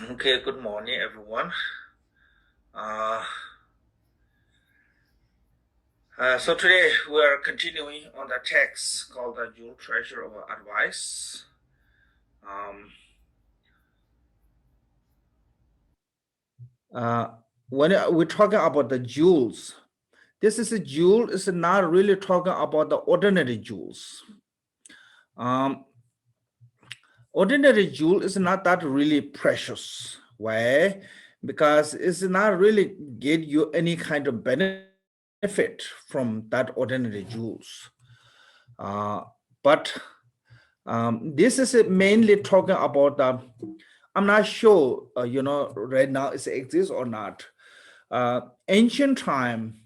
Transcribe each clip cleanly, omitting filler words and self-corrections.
Okay, good morning, everyone. So today we are continuing on the text called the Jewel Treasure of Advice. When we're talking about the jewels, this is a jewel is not really talking about the ordinary jewels. Ordinary jewel is not that really precious. Why? Because it's not really get you any kind of benefit from that ordinary jewels. But this is mainly talking about the, I'm not sure, right now it exists or not. Ancient time,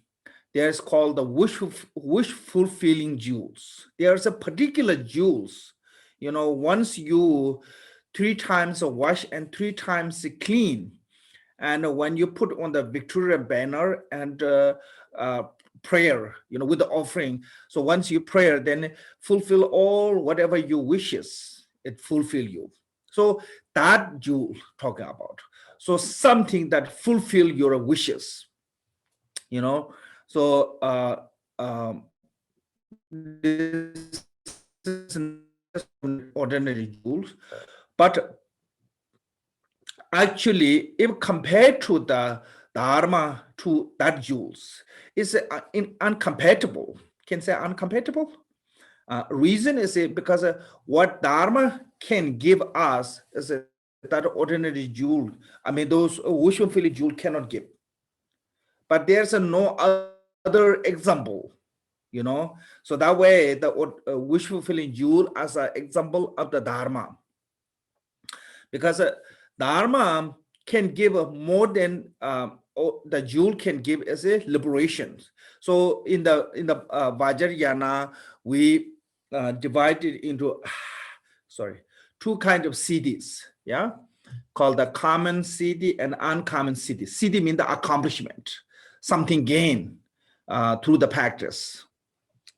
there's called the wish fulfilling jewels. There's a particular jewels, once you 3 times wash and 3 times clean, and when you put on the Victoria banner and prayer, with the offering. So once you pray, then fulfill all whatever you wishes, it fulfill you. So that you talking about. So something that fulfill your wishes, So this is ordinary jewels, but actually, if compared to the Dharma, to that jewels, is uncompatible. Can say uncompatible. Reason is because what Dharma can give us is that ordinary jewel. I mean, those wish fulfilling jewel cannot give. But there's no other example, So that way, the wish fulfilling jewel as an example of the Dharma, because Dharma can give more than the jewel can give as a liberation. So in the Vajrayana, we divided into two kind of siddhis, called the common siddhi and uncommon siddhi. Siddhi means the accomplishment, something gained through the practice.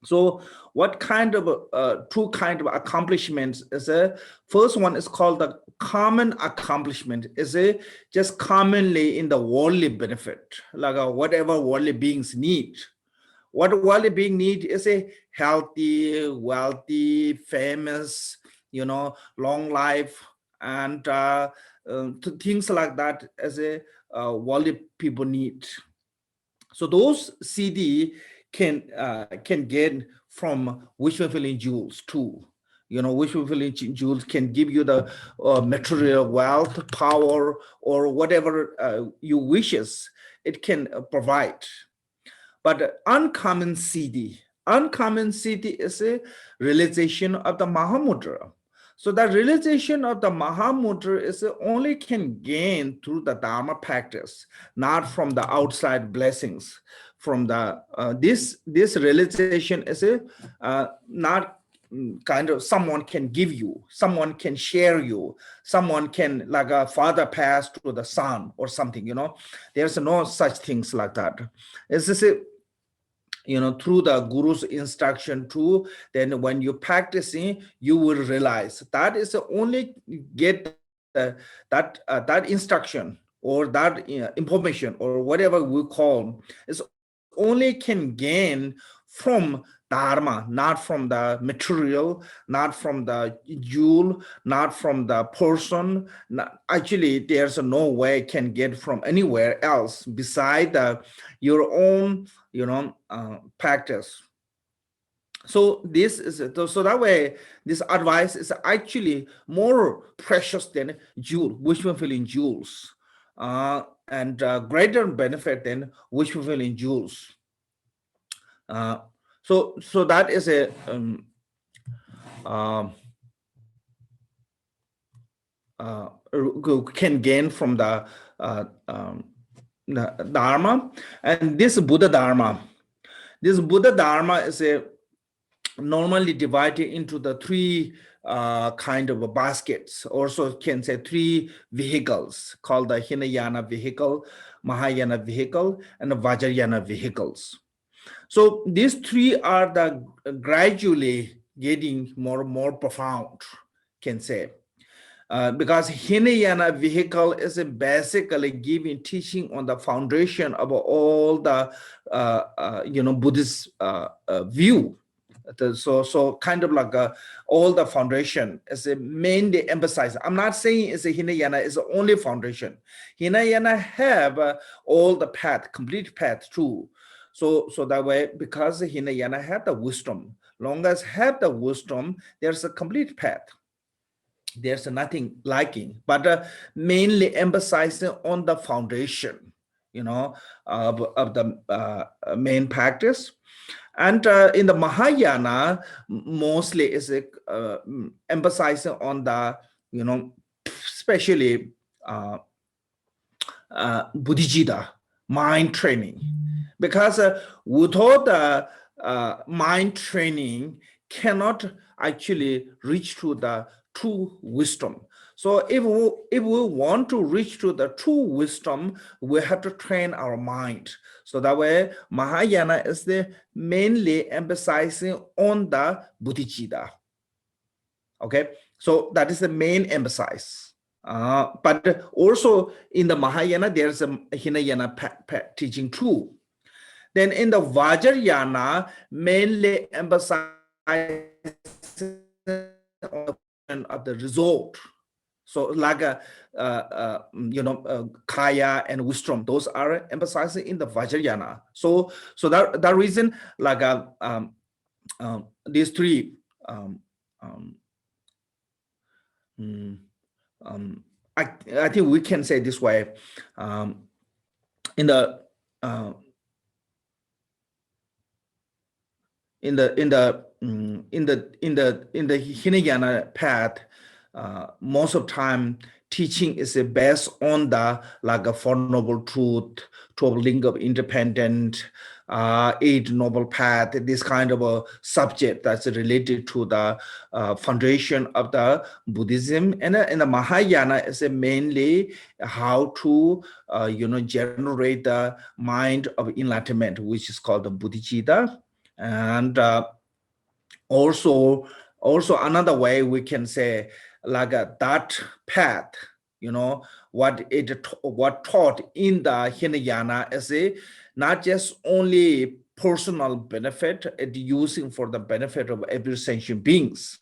So what kind of two kind of accomplishments is a first one is called the common accomplishment, is a just commonly in the worldly benefit, like whatever worldly beings need. What worldly being need is a healthy, wealthy, famous, long life, and things like that as a worldly people need. So those CD can get from wish fulfilling jewels too. Wish fulfilling jewels can give you the material wealth, power, or whatever you wishes it can provide. But uncommon CD is a realization of the Mahamudra. So the realization of the Mahamudra is only can gain through the Dharma practice, not from the outside blessings. From the this realization is a not kind of someone can give you, someone can share you, someone can like a father pass to the son or something. There's no such things like that. It's just through the guru's instruction too. Then when you're practicing, you will realize that is only get that instruction or that information or whatever we call is only can gain from Dharma, not from the material, not from the jewel, not from the person. Actually, there's no way can get from anywhere else beside your own practice. So this is so that way this advice is actually more precious than jewel, wish fulfilling jewels, and greater benefit than wish fulfilling jewels. So that is a um, can gain from the Dharma. And this Buddha Dharma, is a normally divided into the three kind of baskets, also can say three vehicles called the Hinayana vehicle, Mahayana vehicle, and the Vajrayana vehicles. So these three are the gradually getting more and more profound, can say. because Hinayana vehicle is basically giving teaching on the foundation of all the Buddhist view. So kind of like all the foundation is mainly emphasized. I'm not saying it's a Hinayana is the only foundation. Hinayana have all the path, complete path too. So that way, because Hinayana had the wisdom, long as have the wisdom, there's a complete path. There's nothing lacking, but mainly emphasizing on the foundation, of the main practice. And in the Mahayana, mostly is emphasizing on the, especially Bodhicitta, mind training. Because without the mind training, cannot actually reach to the true wisdom. So if we want to reach to the true wisdom, we have to train our mind. So that way, Mahayana is mainly emphasizing on the Bodhicitta. Okay, so that is the main emphasis. But also in the Mahayana, there's a Hinayana teaching too. Then in the Vajrayana, mainly emphasizing on the result. So like Kaya and wisdom, those are emphasizing in the Vajrayana. So that reason, like these three. I think we can say this way. In the Hinayana path, most of time teaching is based on the like a Four Noble Truth, 12 Link of Independent, Eight Noble Path, this kind of a subject that's related to the foundation of the Buddhism. And in the Mahayana is mainly how to generate the mind of enlightenment, which is called the Bodhicitta. And also another way we can say like that path, what taught in the Hinayana is not just only personal benefit, it using for the benefit of every sentient beings.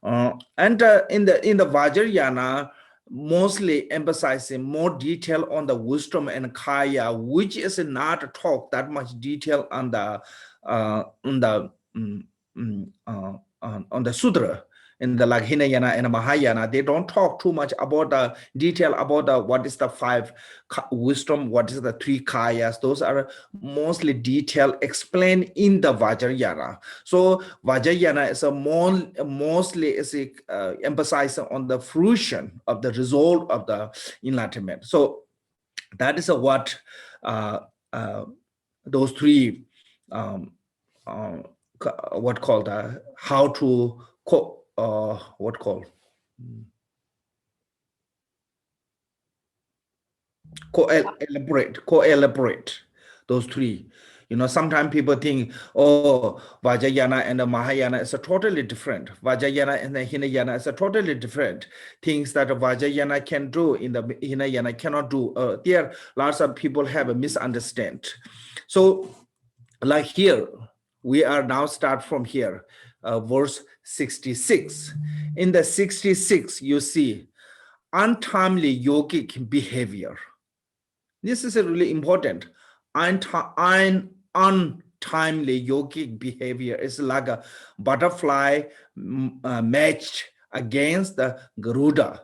And in the Vajrayana, mostly emphasizing more detail on the wisdom and Kaya, which is not talk that much detail on the Sutra. In the like Hinayana and Mahayana, they don't talk too much about the detail about what is the five wisdom, what is the three Kayas. Those are mostly detailed explained in the Vajrayana. So Vajrayana is mostly is emphasizing on the fruition of the result of the enlightenment. So that is what those three what called how to co-elaborate those three. Sometimes people think, oh, Vajrayana and the Mahayana is a totally different. Vajrayana and the Hinayana is a totally different things that Vajrayana can do in the Hinayana cannot do. There, lots of people have a misunderstanding. So, like here, we are now start from here, verse 66. In the 66, you see untimely yogic behavior. This is really important. Untimely yogic behavior is like a butterfly matched against the Garuda.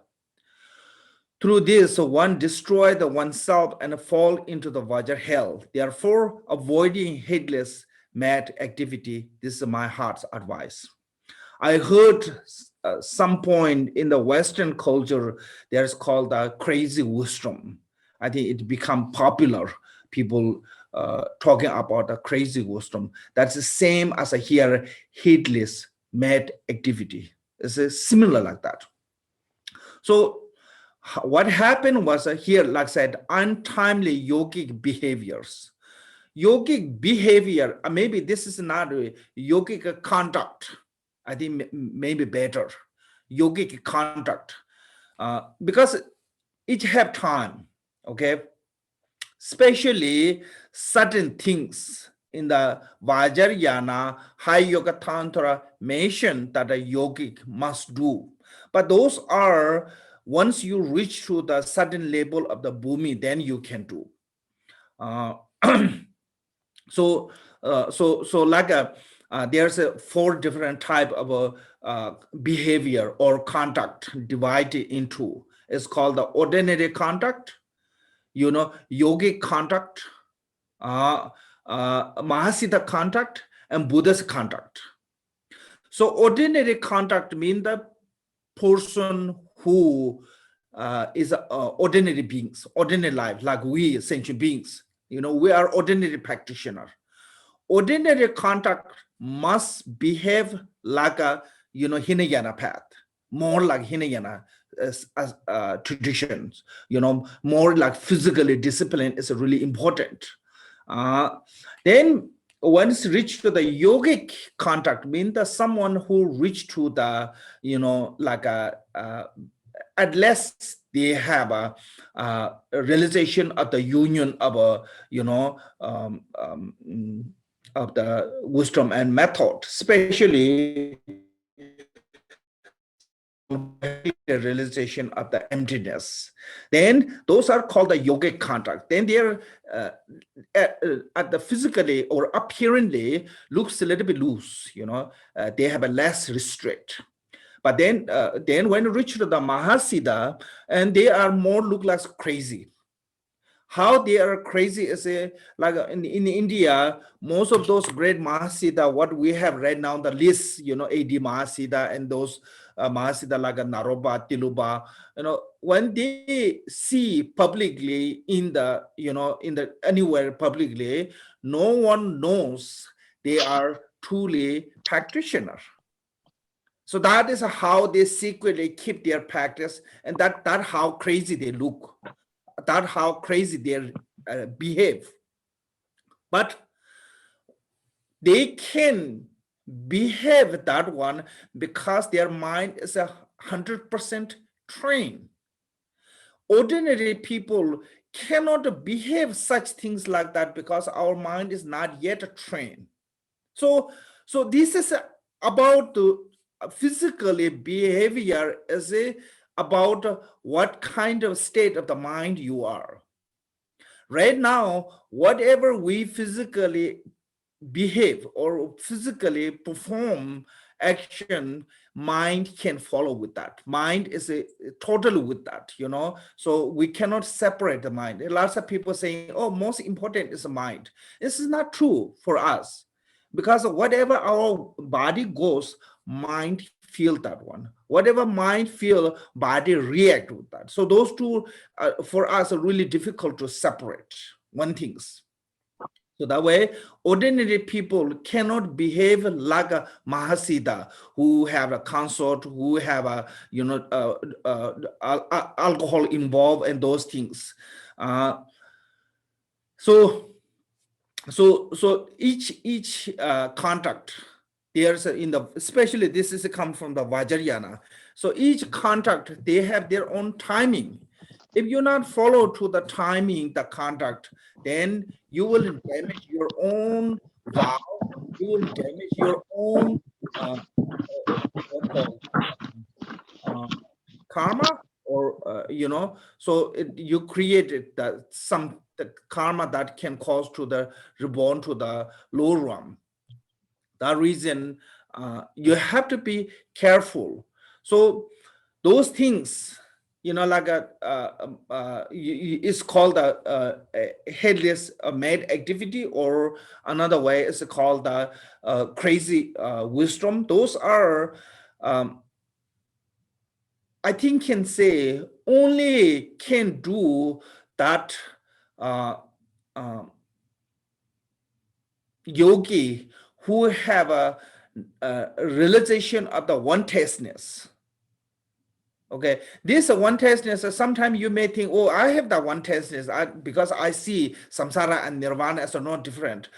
Through this, one destroys oneself and fall into the Vajra hell. Therefore, avoiding heedless mad activity. This is my heart's advice. I heard some point in the Western culture, there's called crazy wisdom. I think it become popular. People talking about the crazy wisdom. That's the same as here, heedless mad activity. It's similar like that. So what happened was here, like I said, untimely yogic behaviors. Yogic behavior, maybe this is not a yogic conduct. I think maybe better. Yogic conduct. because it have time, okay? Especially certain things in the Vajrayana High Yoga Tantra mention that a yogic must do. But those are, once you reach to the certain level of the bhumi, then you can do. Uh, so like there's a 4 different type of behavior or conduct divided into. It's called the ordinary conduct, yogic conduct, Mahasiddha conduct, and Buddhist conduct. So ordinary conduct means the person who is ordinary beings, ordinary life, like we sentient beings. We are ordinary practitioner. Ordinary conduct must behave like a Hinayana path, more like Hinayana traditions. More like physically discipline is really important. Then once reached to the yogic contact, means that someone who reached to the like at least they have a realization of the union of of the wisdom and method, especially the realization of the emptiness. Then those are called the yogic contact. Then they're at the physically or apparently looks a little bit loose. They have a less restrict. But then when you reach to the Mahasiddha, and they are more look like crazy. How they are crazy is like in India, most of those great Mahasiddha, what we have right now, the list, AD Mahasiddha and those Mahasiddha like Naropa, Tiluba, when they see publicly in the anywhere publicly, no one knows they are truly practitioner. So that is how they secretly keep their practice, and that how crazy they look. That's how crazy they behave. But they can behave that one because their mind is 100% trained. Ordinary people cannot behave such things like that because our mind is not yet trained. So this is about the physically behavior is about what kind of state of the mind you are. Right now, whatever we physically behave or physically perform action, mind can follow with that. Mind is totally with that, so we cannot separate the mind. Lots of people saying, oh, most important is the mind. This is not true for us, because whatever our body goes, mind feel that one. Whatever mind feel, body react with that. So those two for us are really difficult to separate one things. So that way, ordinary people cannot behave like a Mahasiddha who have a consort, who have a alcohol involved and those things. So each contact, there's especially this is come from the Vajrayana. So each contact, they have their own timing. If you not follow to the timing, the contact, then you will damage your own vow, you will damage your own karma, or so you created the karma that can cause to the reborn to the lower realm. That reason you have to be careful. So those things, like it's called a headless mad activity, or another way is called the crazy wisdom. Those are I think can say only can do that yogi who have a realization of the one-testness. Okay, this one-testness, sometimes you may think, oh, I have that one-testness because I see samsara and nirvana as not different.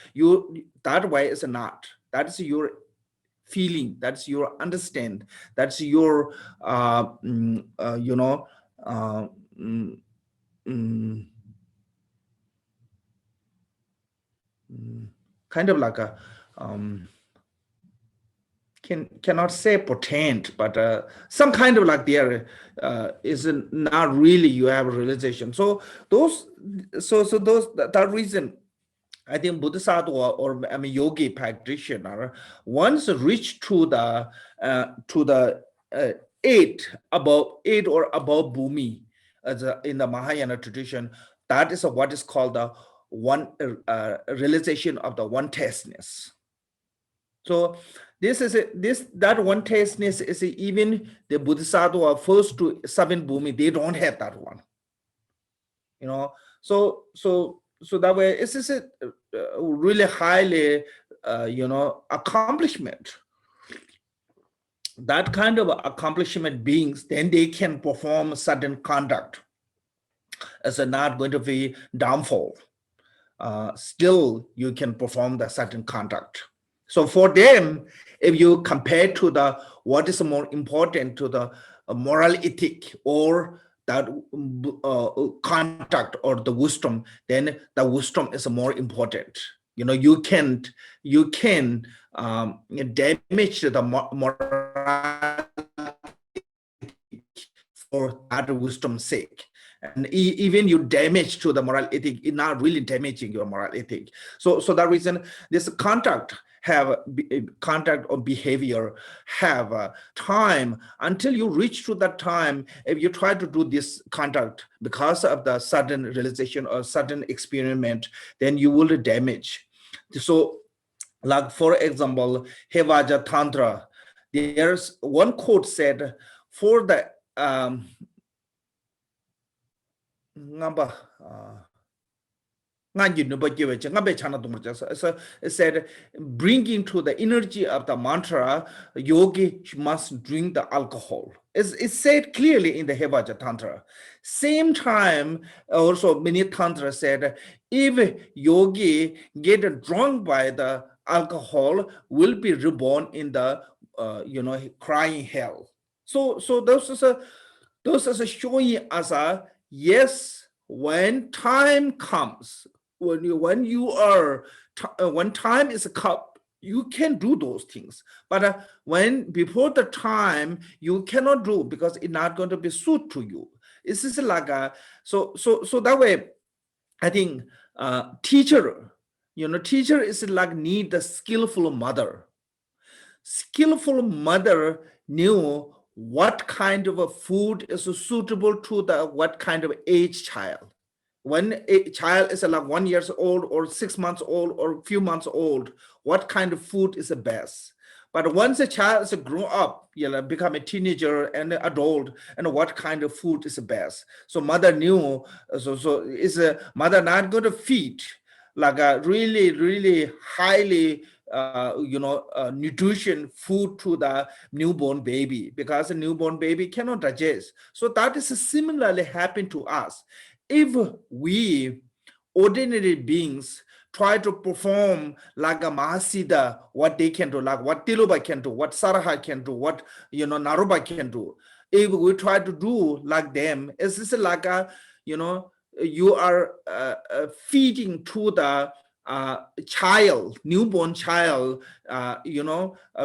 That way is not. That is your feeling, that's your understand, that's your you know mm, mm, kind of like a cannot say potent, but some kind of like there is not really you have a realization. So those, so those that reason, I think Bodhisattva or I mean yogi practitioner once reach to the eight or above bhumi, as in the Mahayana tradition, that is what is called the one realization of the one testness. So this is that one testness is even the Bodhisattva first to seven bhumi, they don't have that one. So that way this is a really highly accomplishment. That kind of accomplishment beings, then they can perform certain conduct as a not going to be downfall. Still you can perform the certain conduct. So for them, if you compare to the what is more important to the moral ethic or that contact or the wisdom, then the wisdom is more important. You can damage the moral for that wisdom's sake. And even you damage to the moral ethic, it's not really damaging your moral ethic. So that reason, this contact or behavior have time until you reach to that time. If you try to do this contact because of the sudden realization or sudden experiment, then you will damage. So like for example, Hevaja Tantra, there's one quote said, for the it said, bringing to the energy of the mantra, yogi must drink the alcohol. It's said clearly in the Hevaja Tantra. Same time, also many Tantra said, if yogi get drunk by the alcohol, will be reborn in the crying hell. So those are showing us yes, when time comes, when time is a cup, you can do those things. But when before the time, you cannot do because it's not going to be suit to you. This is like so that way, I think teacher is like need the skillful mother. Skillful mother knew what kind of a food is suitable to the what kind of age child. When a child is like 1 year old or 6 months old or few months old, what kind of food is the best? But once a child is grown up, become a teenager and an adult, and what kind of food is the best? So mother knew. So is a mother not going to feed like a really, really highly nutrition food to the newborn baby, because a newborn baby cannot digest. So that is similarly happen to us. If we ordinary beings try to perform like a Mahasiddha, what they can do, like what Tiluba can do, what Saraha can do, what Naruba can do. If we try to do like them, it's just like a you are feeding to the child, newborn child,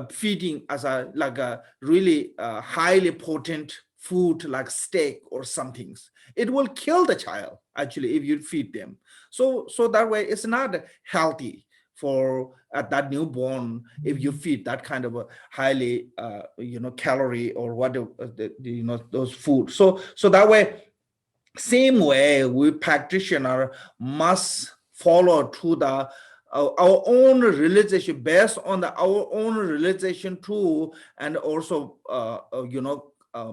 feeding as a like a really highly potent food like steak or some things. It will kill the child actually if you feed them. So that way it's not healthy for that newborn if you feed that kind of a highly calorie or what those food. So that way, same way we practitioner must follow to the our own realization, based on our own realization too, and also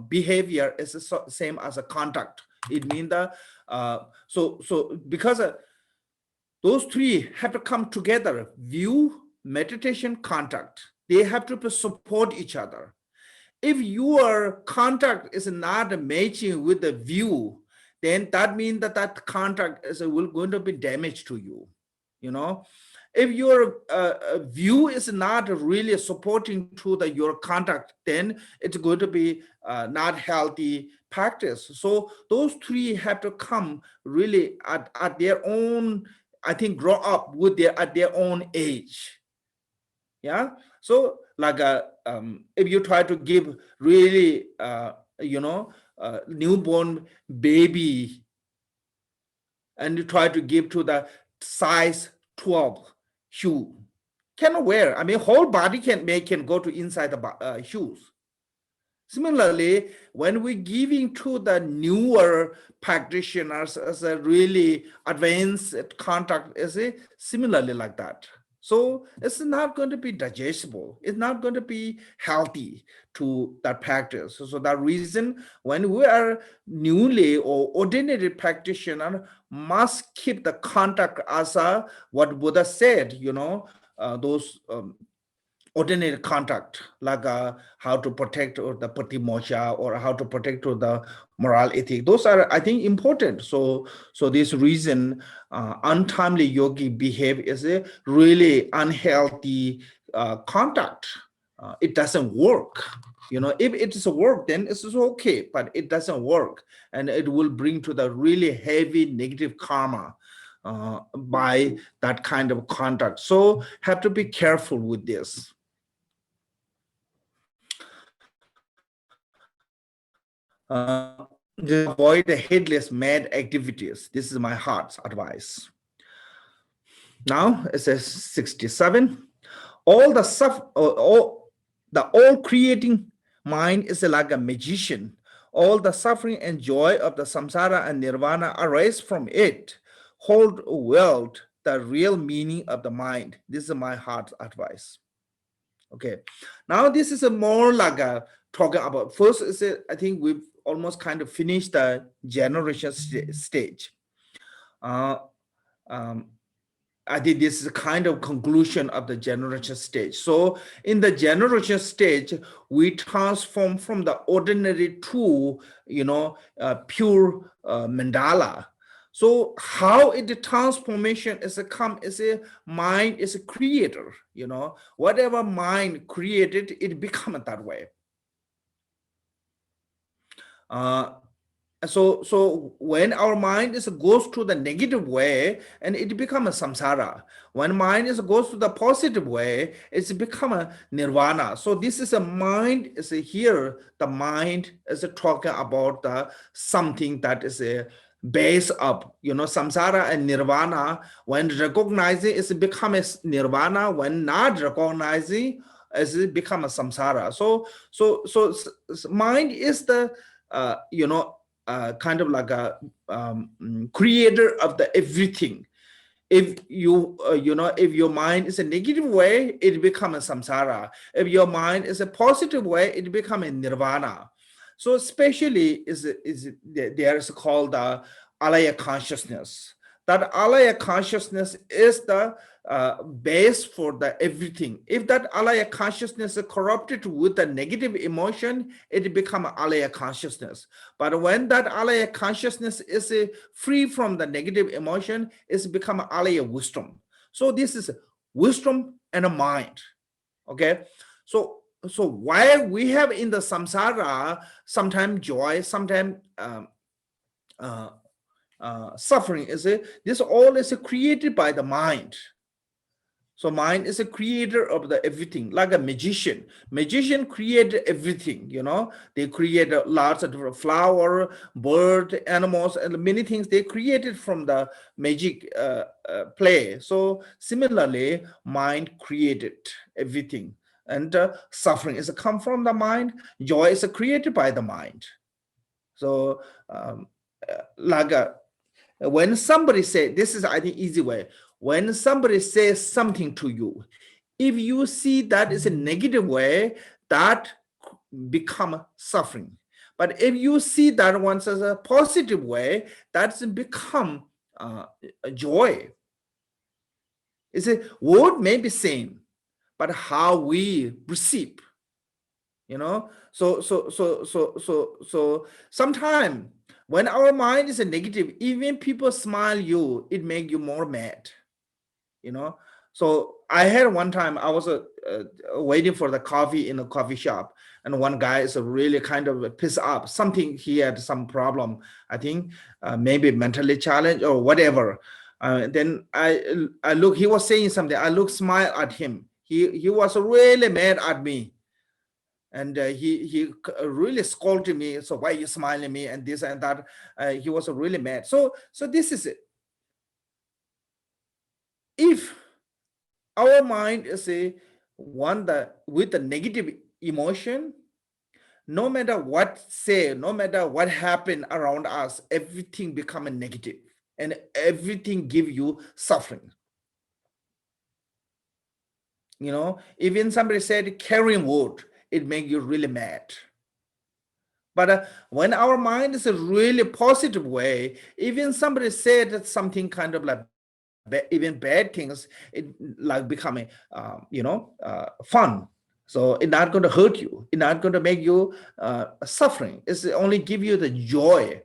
behavior is the same as a contact. It means that so because those three have to come together: view, meditation, contact. They have to support each other. If your contact is not matching with the view, then that means that contact is going to be damaged to you. If your view is not really supporting to your conduct, then it's going to be not healthy practice. So those three have to come really at their own, I think, grow up with at their own age. Yeah. So like if you try to give really newborn baby, and you try to give to the size 12 shoe, cannot wear. I mean, whole body can go to inside the shoes. Similarly, when we're giving to the newer practitioners as a really advanced contact, is it similarly like that. So it's not going to be digestible. It's not going to be healthy to that practice. So that reason, when we are newly or ordinary practitioner, must keep the contact as what Buddha said, those ordinary contact, like how to protect or the patimoksha, or how to protect or the moral ethic. Those are, I think, important. So this reason, untimely yogic behavior is a really unhealthy contact. It doesn't work. If it is a work, then it's okay, but it doesn't work, and it will bring to the really heavy negative karma by that kind of conduct. So have to be careful with this. Just avoid the headless mad activities. This is my heart's advice. Now it says 67. All creating mind is like a magician. All the suffering and joy of the samsara and nirvana arise from it. Hold well the real meaning of the mind. This is my heart's advice. Okay, now this is a more like a talking about, first is I think we've almost kind of finished the generation stage. I think this is a kind of conclusion of the generation stage. So in the generation stage, we transform from the ordinary to, pure mandala. So how the transformation is a mind is a creator, whatever mind created, it becomes that way. So when our mind goes to the negative way, and it becomes a samsara. When mind goes to the positive way, it's become a nirvana. So this is a mind is here. The mind is talking about the something that is a base up. Samsara and nirvana. When recognizing, it's become a nirvana. When not recognizing, it become a samsara. So mind is the kind of like a creator of the everything. If you if your mind is a negative way, it becomes a samsara. If your mind is a positive way, it becomes a nirvana. So especially there is called the alaya consciousness. That alaya consciousness is the base for the everything. If that alaya consciousness is corrupted with the negative emotion, it becomes alaya consciousness. But when that alaya consciousness is free from the negative emotion, it's become alaya wisdom. So this is wisdom and a mind. Okay, so why we have in the samsara sometimes joy, sometimes suffering, is this all is created by the mind. So mind is a creator of the everything, like a magician. Magician created everything, They create lots of different flower, bird, animals, and many things they created from the magic play. So similarly, mind created everything. And suffering is come from the mind. Joy is created by the mind. So when somebody say, this is, I think, easy way. When somebody says something to you, if you see that is a negative way, that become suffering. But if you see that one as a positive way, that's become a joy. It's a word may be same, but how we receive, So sometimes when our mind is a negative, even people smile you, it make you more mad, So I had one time, I was waiting for the coffee in a coffee shop, and one guy is really kind of pissed up. Something, he had some problem, I think, maybe mentally challenged or whatever. Then I look, he was saying something. I look, smile at him. He was really mad at me, and he really scolded me. So why you smiling at me and this and that? He was really mad. So this is it. If our mind is a one that with a negative emotion, no matter what say, no matter what happen around us, everything become a negative, and everything give you suffering. You know, even somebody said carrying wood, it make you really mad. But when our mind is a really positive way, even somebody said something kind of like even bad things, it like becoming fun. So it's not going to hurt you. It's not going to make you suffering. It's only give you the joy.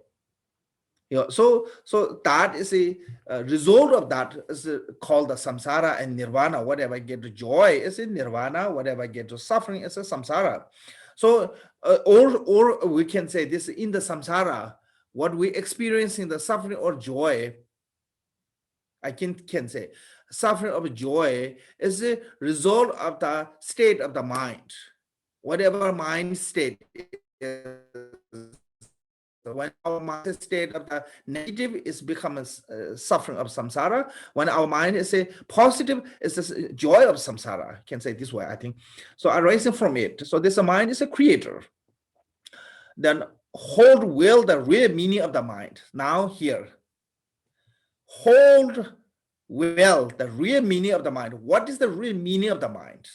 So that is a result of that is called the samsara and nirvana. Whatever get to joy is in nirvana. Whatever get to suffering is a samsara. So or we can say this in the samsara, what we experience in the suffering or joy, I can say suffering of joy is a result of the state of the mind. Whatever mind state is, when our mind state of the negative is become a suffering of samsara. When our mind is a positive, is this joy of samsara. I can say this way, I think. So arising from it. So this mind is a creator. Then hold well the real meaning of the mind. Now here, hold well the real meaning of the mind. What is the real meaning of the mind?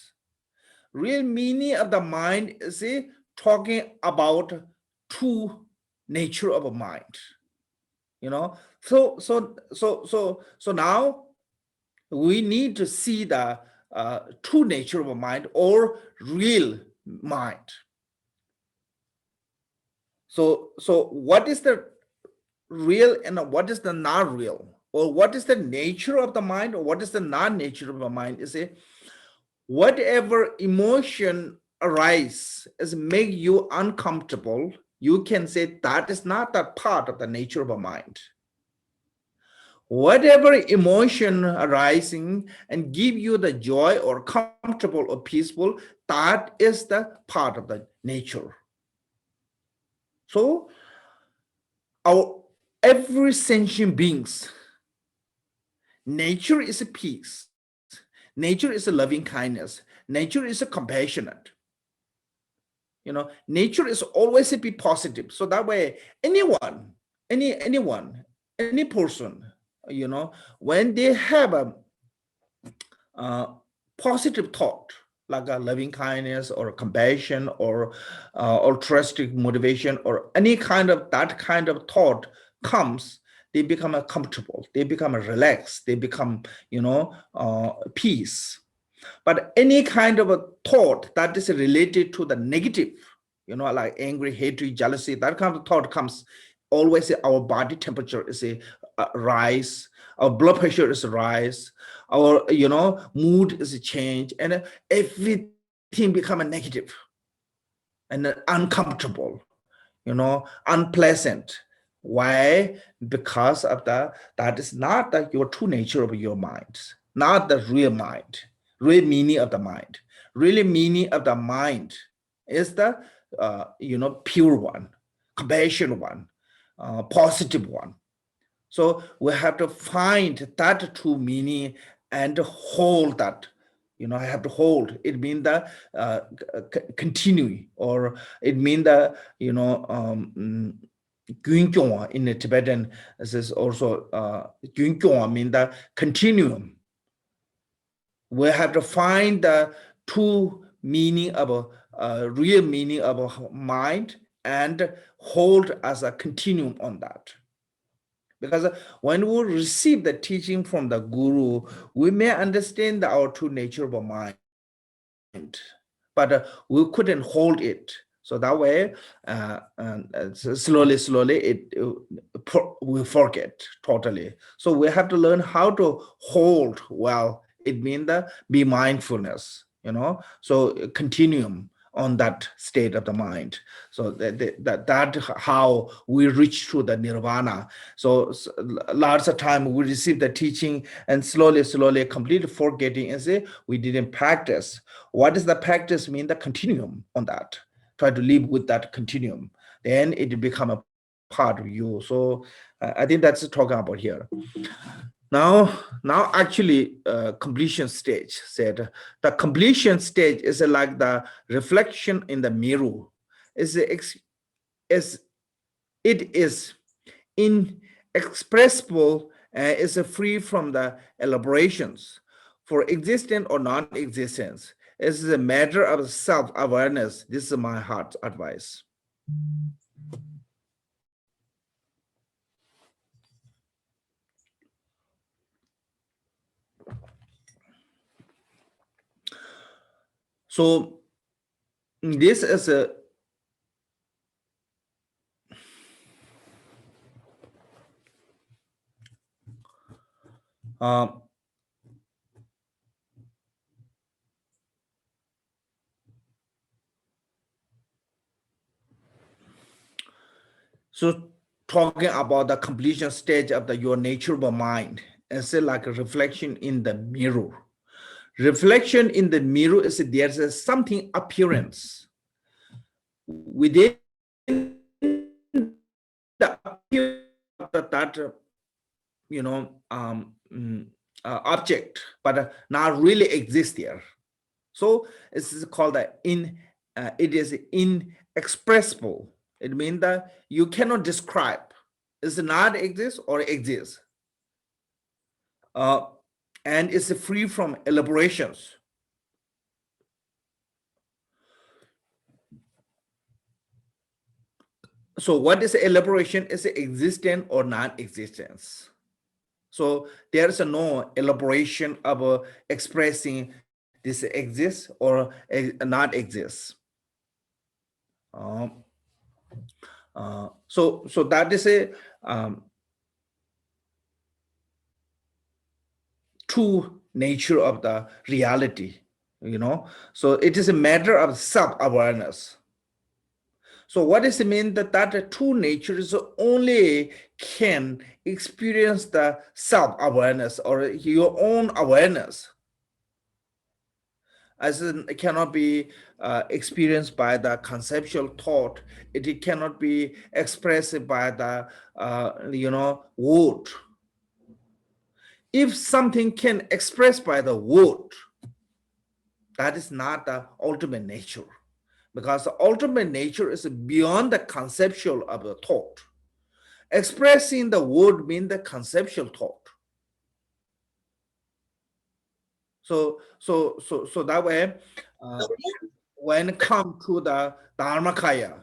Real meaning of the mind is talking about true nature of a mind. You know, so now we need to see the true nature of a mind or real mind. So what is the real and what is the not real? Or what is the nature of the mind, or what is the non-nature of the mind? Is whatever emotion arise is make you uncomfortable, you can say that is not that part of the nature of a mind. Whatever emotion arising and give you the joy or comfortable or peaceful, that is the part of the nature. So our every sentient beings, nature is a peace. Nature is a loving kindness. Nature is a compassionate. You know, nature is always be positive. So that way, anyone, any person, you know, when they have a positive thought, like a loving kindness or compassion or altruistic motivation or any kind of that kind of thought comes, they become comfortable, they become relaxed, they become, you know, peace. But any kind of a thought that is related to the negative, you know, like anger, hatred, jealousy, that kind of thought comes, always our body temperature is a rise, our blood pressure is a rise, our, you know, mood is a change, and everything become a negative and uncomfortable, you know, unpleasant. Why? Because of that is not the your true nature of your mind, not the real mind, real meaning of the mind. Really meaning of the mind is the you know, pure one, compassion one, positive one. So we have to find that true meaning and hold that. You know, I have to hold. It means the continue, or it means the, you know, Gyungyong in the Tibetan. This is also Gyungyong means the continuum. We have to find the true meaning of a real meaning of a mind and hold as a continuum on that. Because when we receive the teaching from the guru, we may understand our true nature of a mind, but we couldn't hold it. So that way, slowly, we forget totally. So we have to learn how to hold well it means the be mindfulness, so continuum on that state of the mind. So that how we reach to the nirvana. So lots of time we receive the teaching and slowly completely forgetting and say we didn't practice. What does the practice mean? The continuum on that. Try to live with that continuum. Then it become a part of you. So I think that's talking about here. Now actually completion stage said the completion stage is like the reflection in the mirror. Is it is inexpressible, is free from the elaborations for existence or non-existence. It's a matter of self-awareness. This is my heart's advice. So this is a so talking about the completion stage of your natural mind, it's like a reflection in the mirror. Reflection in the mirror is there's something appearance within the appearance of that object, but not really exist there. So it's called it is inexpressible. It means that you cannot describe. It's not exist or exists. And it's free from elaborations. So what is elaboration? Is existence or non-existence. So there's no elaboration of expressing this exists or not exists. So that is a true nature of the reality, So it is a matter of self-awareness. So what does it mean that true nature is only can experience the self-awareness or your own awareness, as it cannot be experienced by the conceptual thought. It cannot be expressed by the word. If something can express by the word, that is not the ultimate nature, because the ultimate nature is beyond the conceptual of the thought. Expressing the word means the conceptual thought. So that way, when it comes to the Dharmakaya,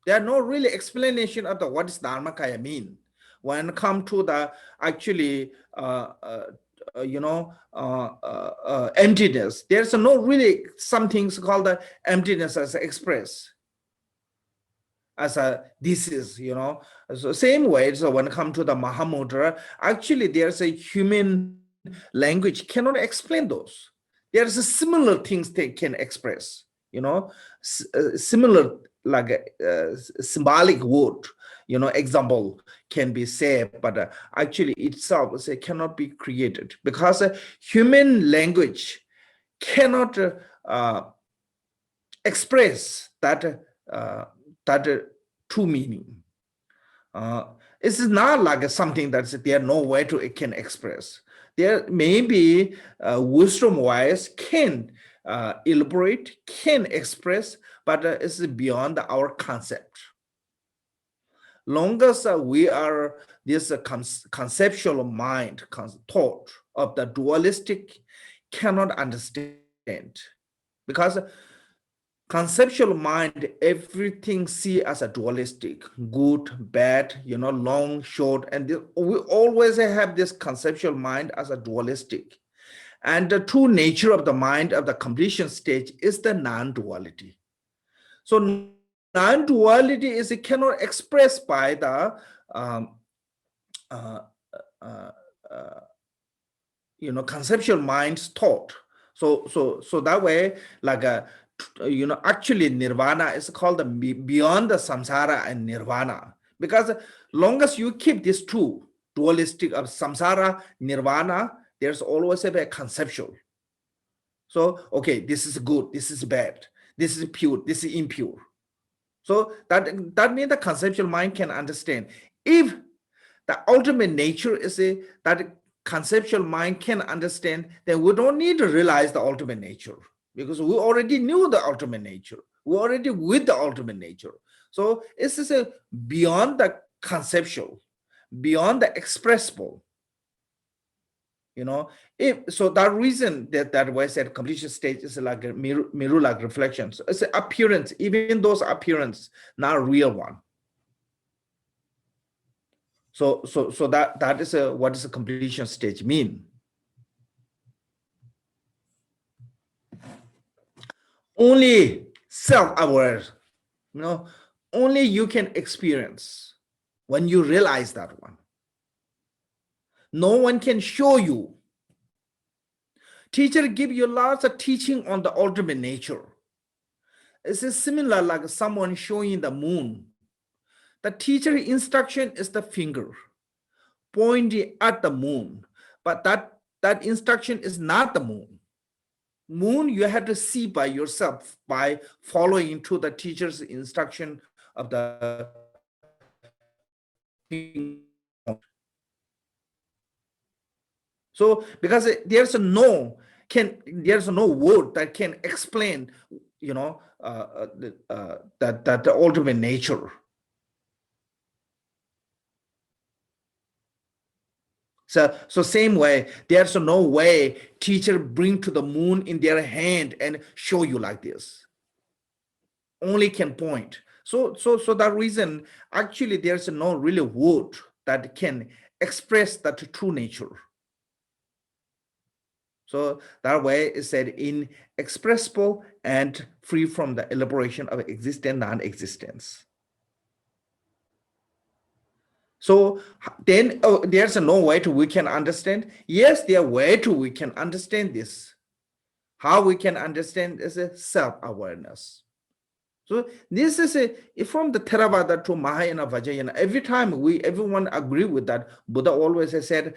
there are no really explanation of what does Dharmakaya mean. When it comes to the actually emptiness, there's no really something called the emptiness as express as this is, so same way. So when it comes to the Mahamudra, actually there's a human language cannot explain those. There's a similar things they can express, similar like a symbolic word, example can be said, but actually itself cannot be created, because human language cannot express that true meaning. It's not like something that's there no way to it can express. There maybe wisdom wise can elaborate, can express, but it's beyond our concept. Long as we are this conceptual mind, thought of the dualistic, cannot understand, because conceptual mind, everything see as a dualistic, good, bad, long, short, and we always have this conceptual mind as a dualistic. And the true nature of the mind of the completion stage is the non-duality. So non-duality is it cannot express by the conceptual mind's thought. So that way, like actually nirvana is called the beyond the samsara and nirvana, because long as you keep these two dualistic of samsara, nirvana, there's always a conceptual. So okay, this is good, this is bad, this is pure, this is impure. So that means the conceptual mind can understand. If the ultimate nature is that conceptual mind can understand, then we don't need to realize the ultimate nature, because we already knew the ultimate nature. We already with the ultimate nature. So this is beyond the conceptual, beyond the expressible. If so, that reason that way said completion stage is like a mirror like reflection. So it's an appearance, even those appearance, not a real one. So that is what does a completion stage mean? Only self-aware, only you can experience when you realize that one. No one can show you. Teacher give you lots of teaching on the ultimate nature. It's similar like someone showing the moon. The teacher instruction is the finger pointing at the moon, but that instruction is not the moon. Moon you have to see by yourself by following to the teacher's instruction of the so because there's no word that can explain that the ultimate nature. So same way, there's no way teacher bring to the moon in their hand and show you like this. Only can point. So that reason, actually, there's no really word that can express that true nature. So that way is said inexpressible and free from the elaboration of existent non-existence. So then there's no way to we can understand. Yes, there are way to we can understand this. How we can understand is a self-awareness. So this is from the Theravada to Mahayana Vajrayana. Every time everyone agree with that. Buddha always has said,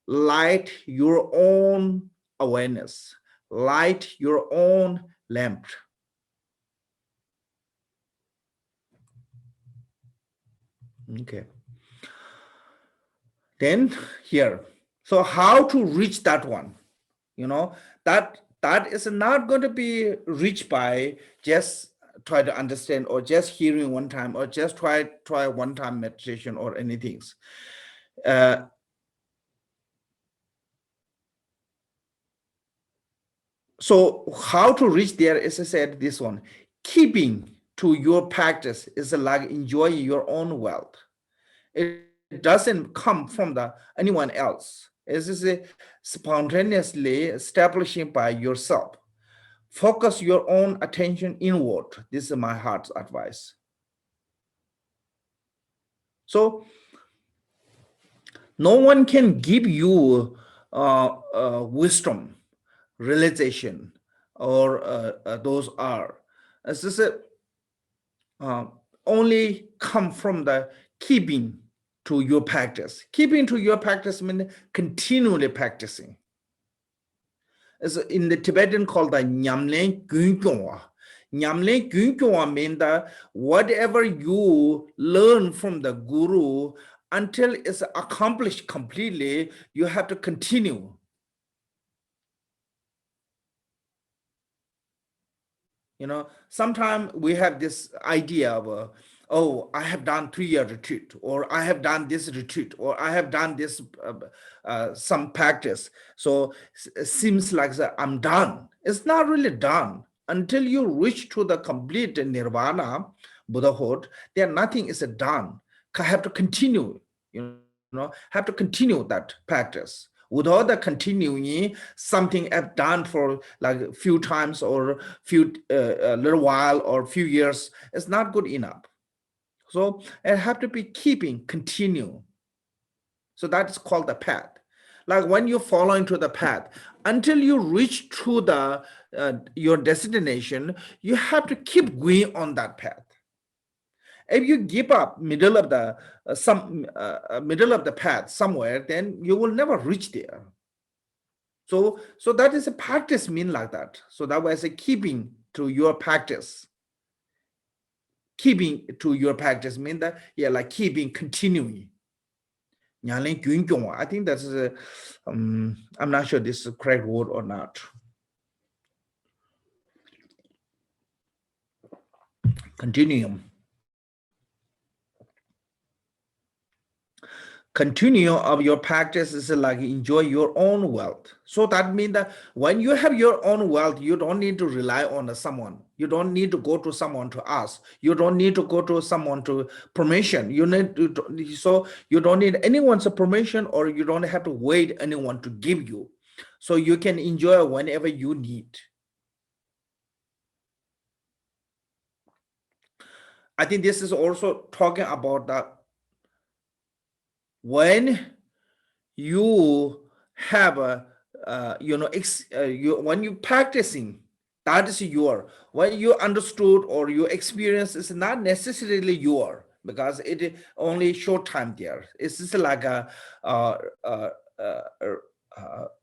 light your own awareness, light your own lamp. Okay. Then here, so how to reach that one? That is not going to be reached by just try to understand or just hearing one time or just try one time meditation or anything. So how to reach there is, I said, this one, keeping to your practice is like enjoying your own wealth. It doesn't come from anyone else. It is spontaneously establishing by yourself. Focus your own attention inward. This is my heart's advice. So no one can give you wisdom, realization, or those are. This is only come from the keeping to your practice. Keeping to your practice means continually practicing. It's in the Tibetan called the Nyamlen Gyungkyongwa. Nyamlen Gyungkyongwa means that whatever you learn from the guru, until it's accomplished completely, you have to continue. Sometimes we have this idea of, oh, I have done 3-year retreat, or I have done this retreat, or I have done this some practice. So it seems like that I'm done. It's not really done. Until you reach to the complete nirvana, Buddhahood, there nothing is done. Have to continue, have to continue that practice. Without the continuing, something I've done for like a few times or a little while or a few years, it's not good enough. So I have to be keeping, continue. So that is called the path. Like when you follow into the path, until you reach to the your destination, you have to keep going on that path. If you give up middle of the middle of the path somewhere, then you will never reach there. So that is a practice mean like that. So that was a keeping to your practice. Keeping to your practice mean that, yeah, like keeping, continuing. I think that's I'm not sure this is the correct word or not. Continuum. Continue of your practice is like enjoy your own wealth. So that means that when you have your own wealth, you don't need to rely on someone. You don't need to go to someone to ask. You don't need to go to someone to permission. You need to, so you don't need anyone's permission, or you don't have to wait anyone to give you. So you can enjoy whenever you need. I think this is also talking about that when you have a when you practicing, that is your, when you understood or you experience is not necessarily your, because it is only short time there. It's just like a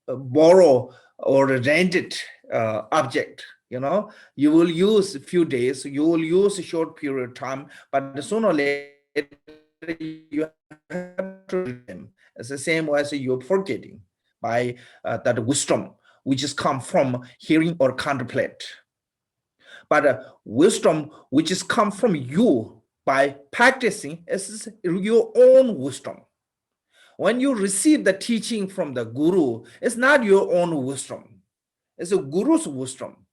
borrow or rented object. You will use a few days, you will use a short period of time, but sooner or later you have to return them. It's the same as you're forgetting by that wisdom, which is come from hearing or contemplate. But wisdom, which is come from you by practicing, is your own wisdom. When you receive the teaching from the guru, it's not your own wisdom. It's a guru's wisdom.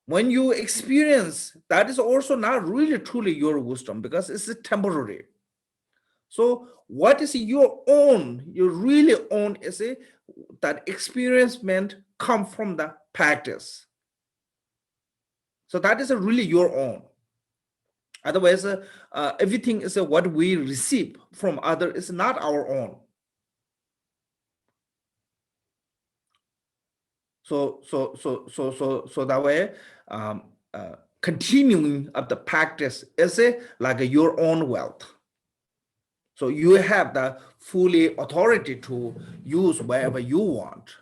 When you experience, that is also not really truly your wisdom, because it's temporary. So what is your own, you really own, is that experience meant come from the practice. So that is really your own. Otherwise, everything is what we receive from other is not our own. So that way, continuing of the practice is like your own wealth. So you have the fully authority to use wherever you want.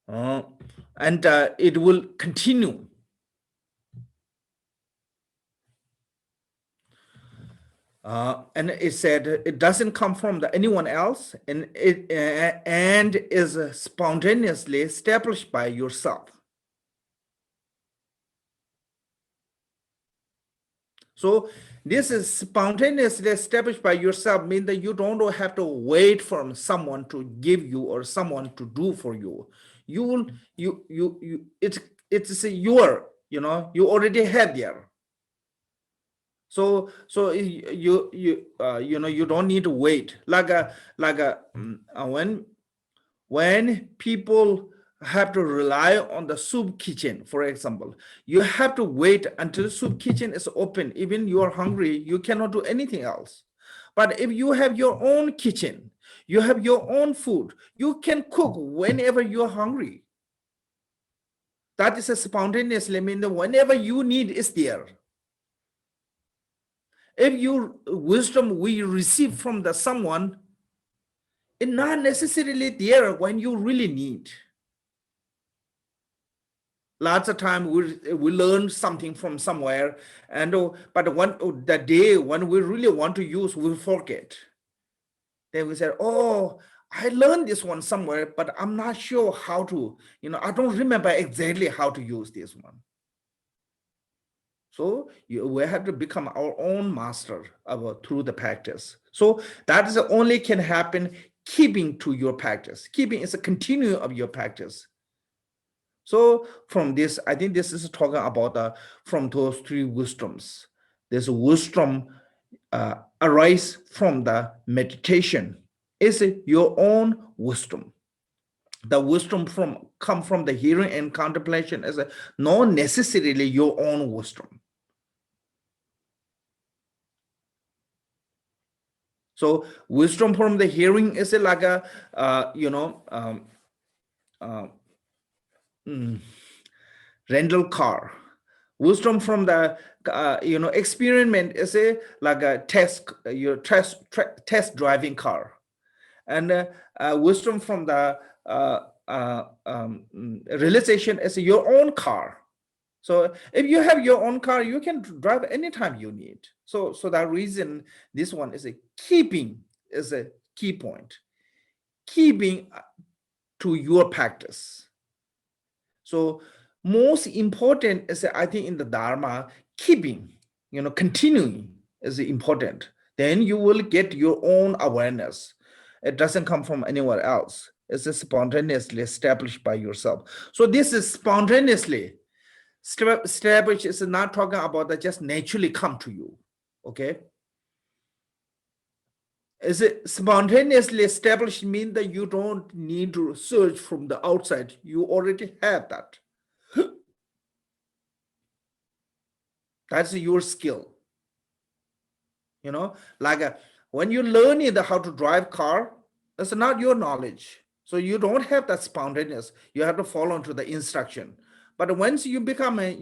And it will continue. And it said it doesn't come from anyone else, and it and is spontaneously established by yourself. So this is spontaneously established by yourself, means that you don't have to wait for someone to give you or someone to do for you. It's your, you already have there. So you don't need to wait when people have to rely on the soup kitchen, for example. You have to wait until the soup kitchen is open. Even you are hungry, you cannot do anything else. But if you have your own kitchen, you have your own food, you can cook whenever you're hungry. That is a spontaneously, mean that whenever you need is there. If your wisdom we receive from the someone, it's not necessarily there when you really need. Lots of time we learn something from somewhere, and but the day when we really want to use, we forget. Then we say, oh, I learned this one somewhere, but I'm not sure how to, I don't remember exactly how to use this one. So we have to become our own master through the practice. So that is only can happen keeping to your practice. Keeping is a continuum of your practice. So from this, I think this is talking about from those three wisdoms. This wisdom arise from the meditation. Is your own wisdom. The wisdom come from the hearing and contemplation is not necessarily your own wisdom. So wisdom from the hearing is like a, rental car. Wisdom from the, experiment is a like a test, your test driving car. And wisdom from the realization is your own car. So if you have your own car, you can drive anytime you need. So that reason, this one is a keeping is a key point. Keeping to your practice. So most important is, I think, in the Dharma, keeping, continuing is important. Then you will get your own awareness. It doesn't come from anywhere else. It's spontaneously established by yourself. So this is spontaneously established. Is not talking about that just naturally come to you. Okay. Is it spontaneously established mean that you don't need to search from the outside? You already have that. That's your skill. Like when you learn how to drive car, it's not your knowledge. So you don't have that spontaneous. You have to follow into the instruction. But once you become a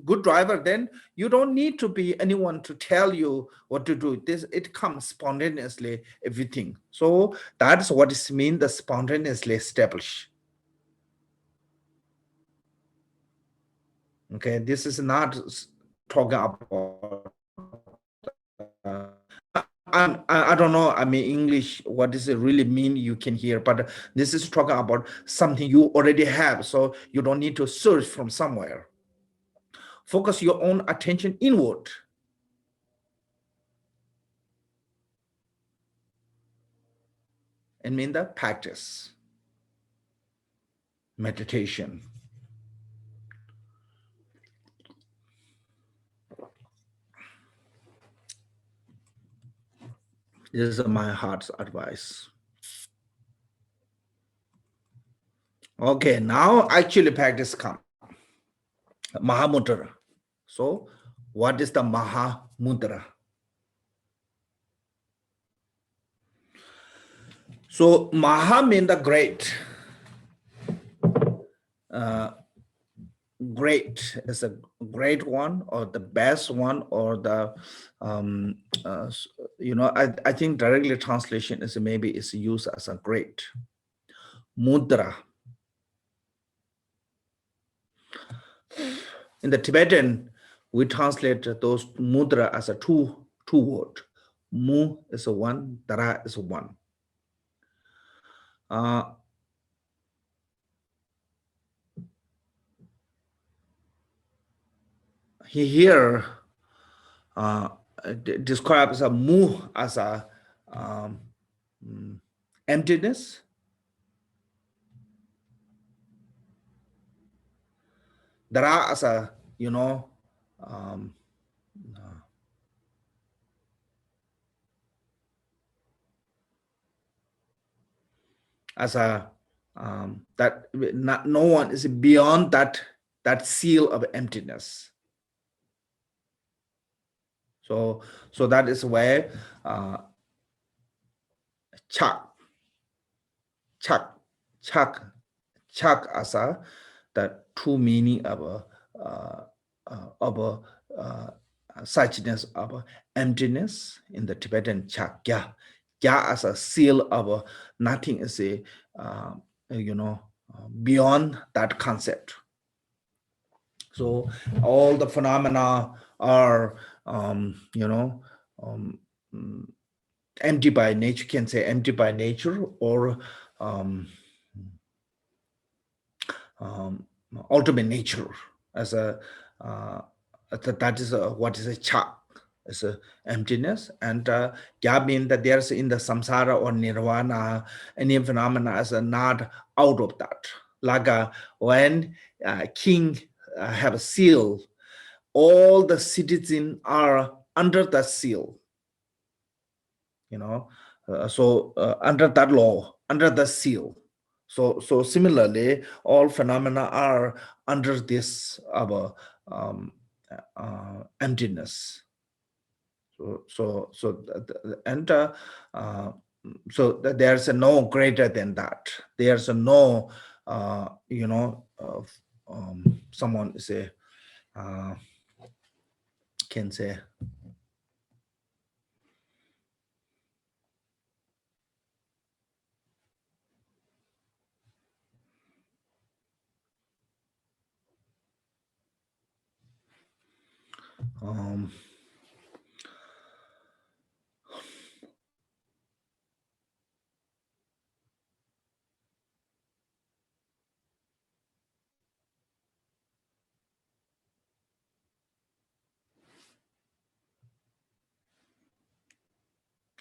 good driver, then you don't need to be anyone to tell you what to do. It comes spontaneously, everything. So that's what it means, the spontaneously established. Okay, this is not talking about I don't know, I mean, English, what does it really mean, you can hear, but this is talking about something you already have, so you don't need to search from somewhere. Focus your own attention inward. And mean the practice, meditation. This is my heart's advice. Okay, now actually practice come. Mahamudra. So what is the Mahamudra? So Maha means the great. Great is a great one, or the best one, or the I think directly translation is maybe is used as a great. Mudra. In the Tibetan, we translate those mudra as a two word. Mu is a one, dara is a one. Here describes a mu as a emptiness. Dara as a, as a that no one is beyond that seal of emptiness. So that is where chak as a the true meaning of suchness of emptiness in the Tibetan chak kya as a seal of nothing is a beyond that concept. So all the phenomena are empty by nature, can say empty by nature, or ultimate nature as a that is what is a chak, is a emptiness, and kya means that there's in the samsara or nirvana any phenomena as a not out of that. Like when king have a seal, all the citizens are under the seal, so under that law, under the seal. So similarly, all phenomena are under this emptiness. There's a no greater than that. There's a no, someone say, can say,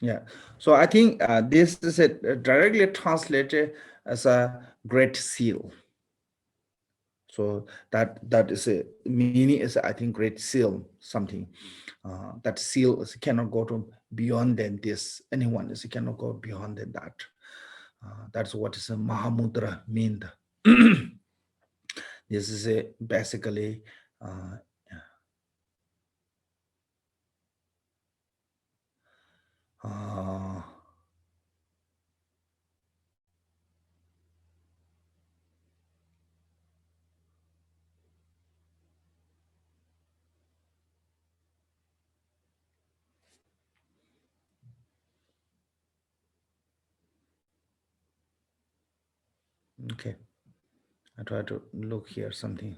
yeah. So I think this is directly translated as a great seal. So that is a meaning is, I think, great seal, something. That seal is cannot go to beyond than this. Anyone is cannot go beyond than that. That's what is a Mahamudra mean. This is a basically okay. I try to look here something.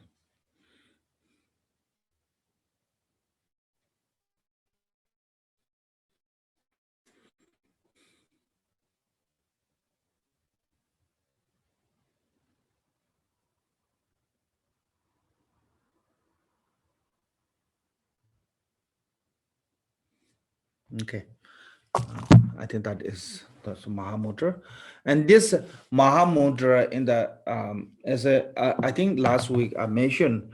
Okay. I think that's Mahamudra, and this Mahamudra in the as a I think last week I mentioned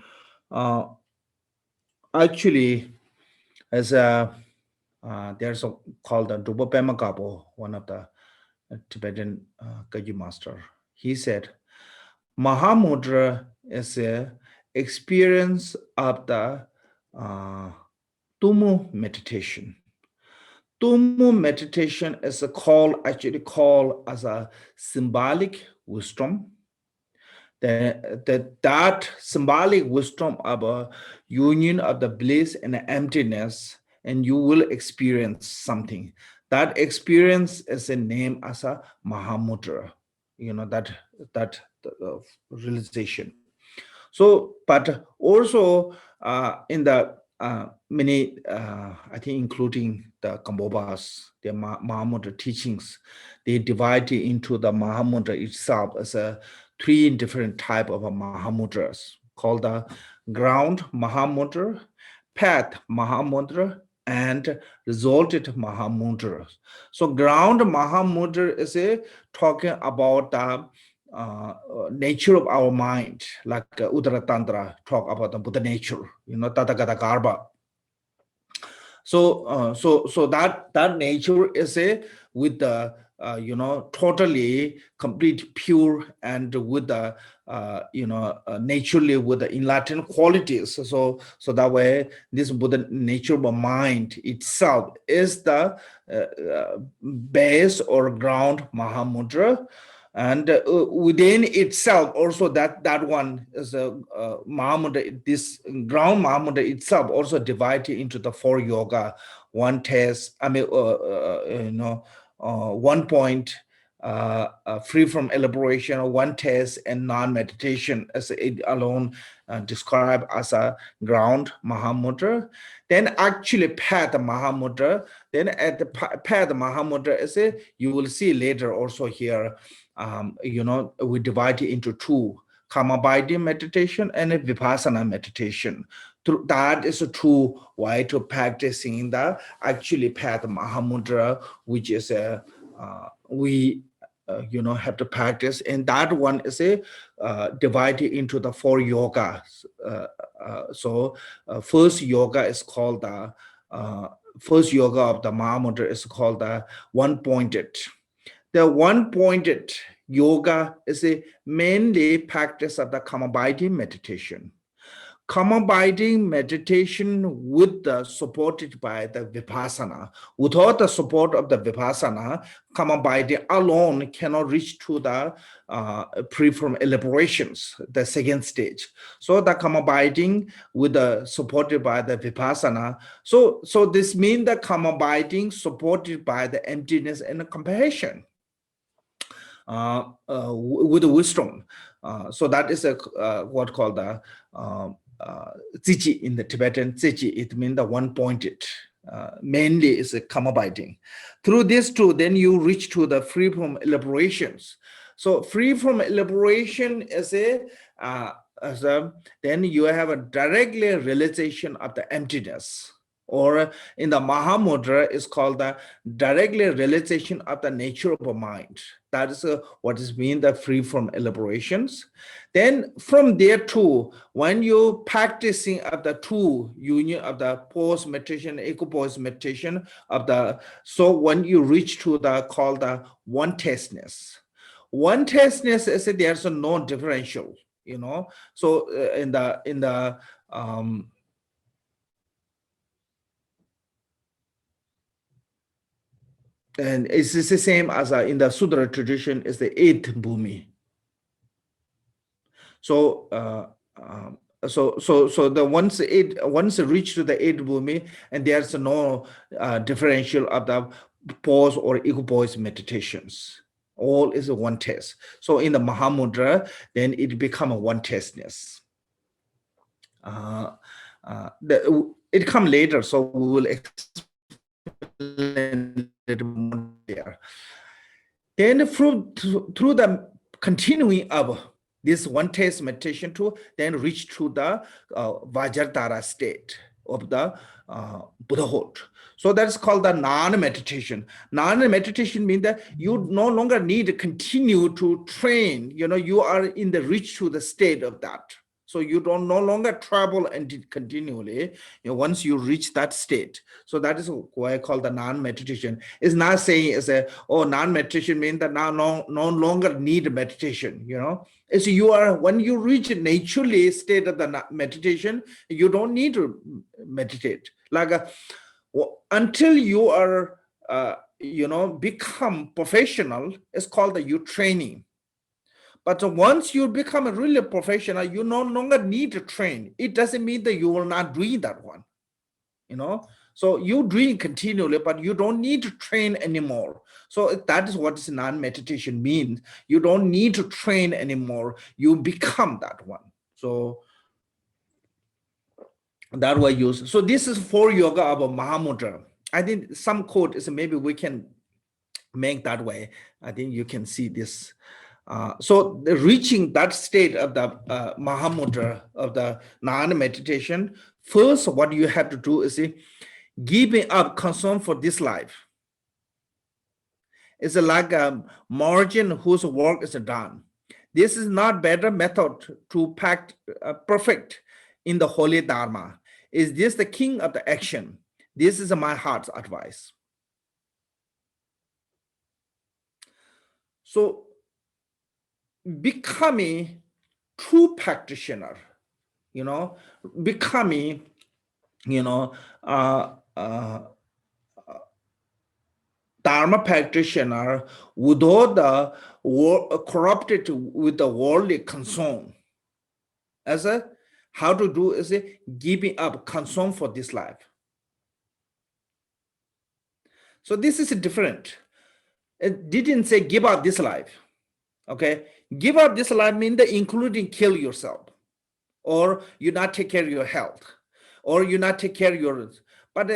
actually as a there's a called the Drupa Pema Gabo, one of the Tibetan Gaji master. He said Mahamudra is a experience of the Tumu meditation. Tumu meditation is actually called as a symbolic wisdom. That symbolic wisdom of a union of the bliss and the emptiness, and you will experience something. That experience is a name as a Mahamudra, that realization. So, but also in the many, I think, including the Kambobas, the Mahamudra teachings, they divide it into the Mahamudra itself as a three different type of Mahamudras called the ground Mahamudra, path Mahamudra, and resulted Mahamudra. So ground Mahamudra is talking about the nature of our mind, like Uttara Tantra talk about the Buddha nature, Tathagata Garbha. So that nature is with the totally complete pure and with the naturally with the enlightened qualities. So that way this Buddha nature of mind itself is the base or ground Mahamudra. And within itself, also that one is a Mahamudra. This ground Mahamudra itself also divided into the four yoga. One test, 1 point, free from elaboration, one test, and non-meditation, as it alone described as a ground Mahamudra. Then actually path Mahamudra. Then at the path Mahamudra is you will see later also here. We divide it into two: Kamabhidya meditation and Vipassana meditation. That is a true way to practicing the actually path Mahamudra, which is we have to practice, and that one is divided into the four yogas. First yoga is called the first yoga of the Mahamudra is called the one-pointed. The one-pointed yoga is a mainly practice of the Kamabhidya meditation. Common meditation with the supported by the vipassana. Without the support of the vipassana, common alone cannot reach to the free-from elaborations, the second stage. So the common with the supported by the vipassana. So this means the common supported by the emptiness and the compassion. With the wisdom. So that is what called the Ziji in the Tibetan. Ziji, it means the one-pointed. Mainly is a kamabaiting. Through this too, then you reach to the free from elaborations. So free from elaboration is then you have a directly realization of the emptiness. Or in the Mahamudra is called the directly realization of the nature of a mind. That is what is mean the free from elaborations. Then from there too, when you practicing of the two union of the pause meditation, equipoise meditation of the, so when you reach to the called the one-testness. One-testness is there's a no differential, you know. So in the and it's the same as in the Sudra tradition is the eighth bhumi. So so the once reach to the eighth bhumi, and there's no differential of the pause or equipoise meditations. All is a one test. So in the Mahamudra, then it become a one testness. It come later, so we will explain a little more there. Then through the continuing of this one test meditation to then reach to the Vajradhara state of the Buddhahood. So that's called the non-meditation. Non-meditation means that you no longer need to continue to train. You know, you are in the reach to the state of that. So you don't no longer travel and continually, you know, once you reach that state. So that is what I call the non-meditation. It's not saying it's non-meditation means that now no longer need meditation, you know. It's you are, when you reach naturally state of the meditation, you don't need to meditate. Like until you are, you know, become professional, it's called the you training. But once you become a really professional, you no longer need to train. It doesn't mean that you will not do that one, you know. So you doing continually, but you don't need to train anymore. So that is what non-meditation means. You don't need to train anymore. You become that one. So that way use. So this is for yoga of Mahamudra. I think some quote is maybe we can make that way. I think you can see this. So reaching that state of the Mahamudra, of the non-meditation, first what you have to do is giving up concern for this life. It's like a margin whose work is done. This is not better method to perfect in the holy Dharma. Is this the king of the action? This is my heart's advice. So becoming true practitioner, you know, becoming, you know, Dharma practitioner without the corrupted with the worldly concern. As how to do is giving up concern for this life. So this is different. It didn't say give up this life. Okay, give up this life means that including kill yourself, or you not take care of your health, or you not take care of your, but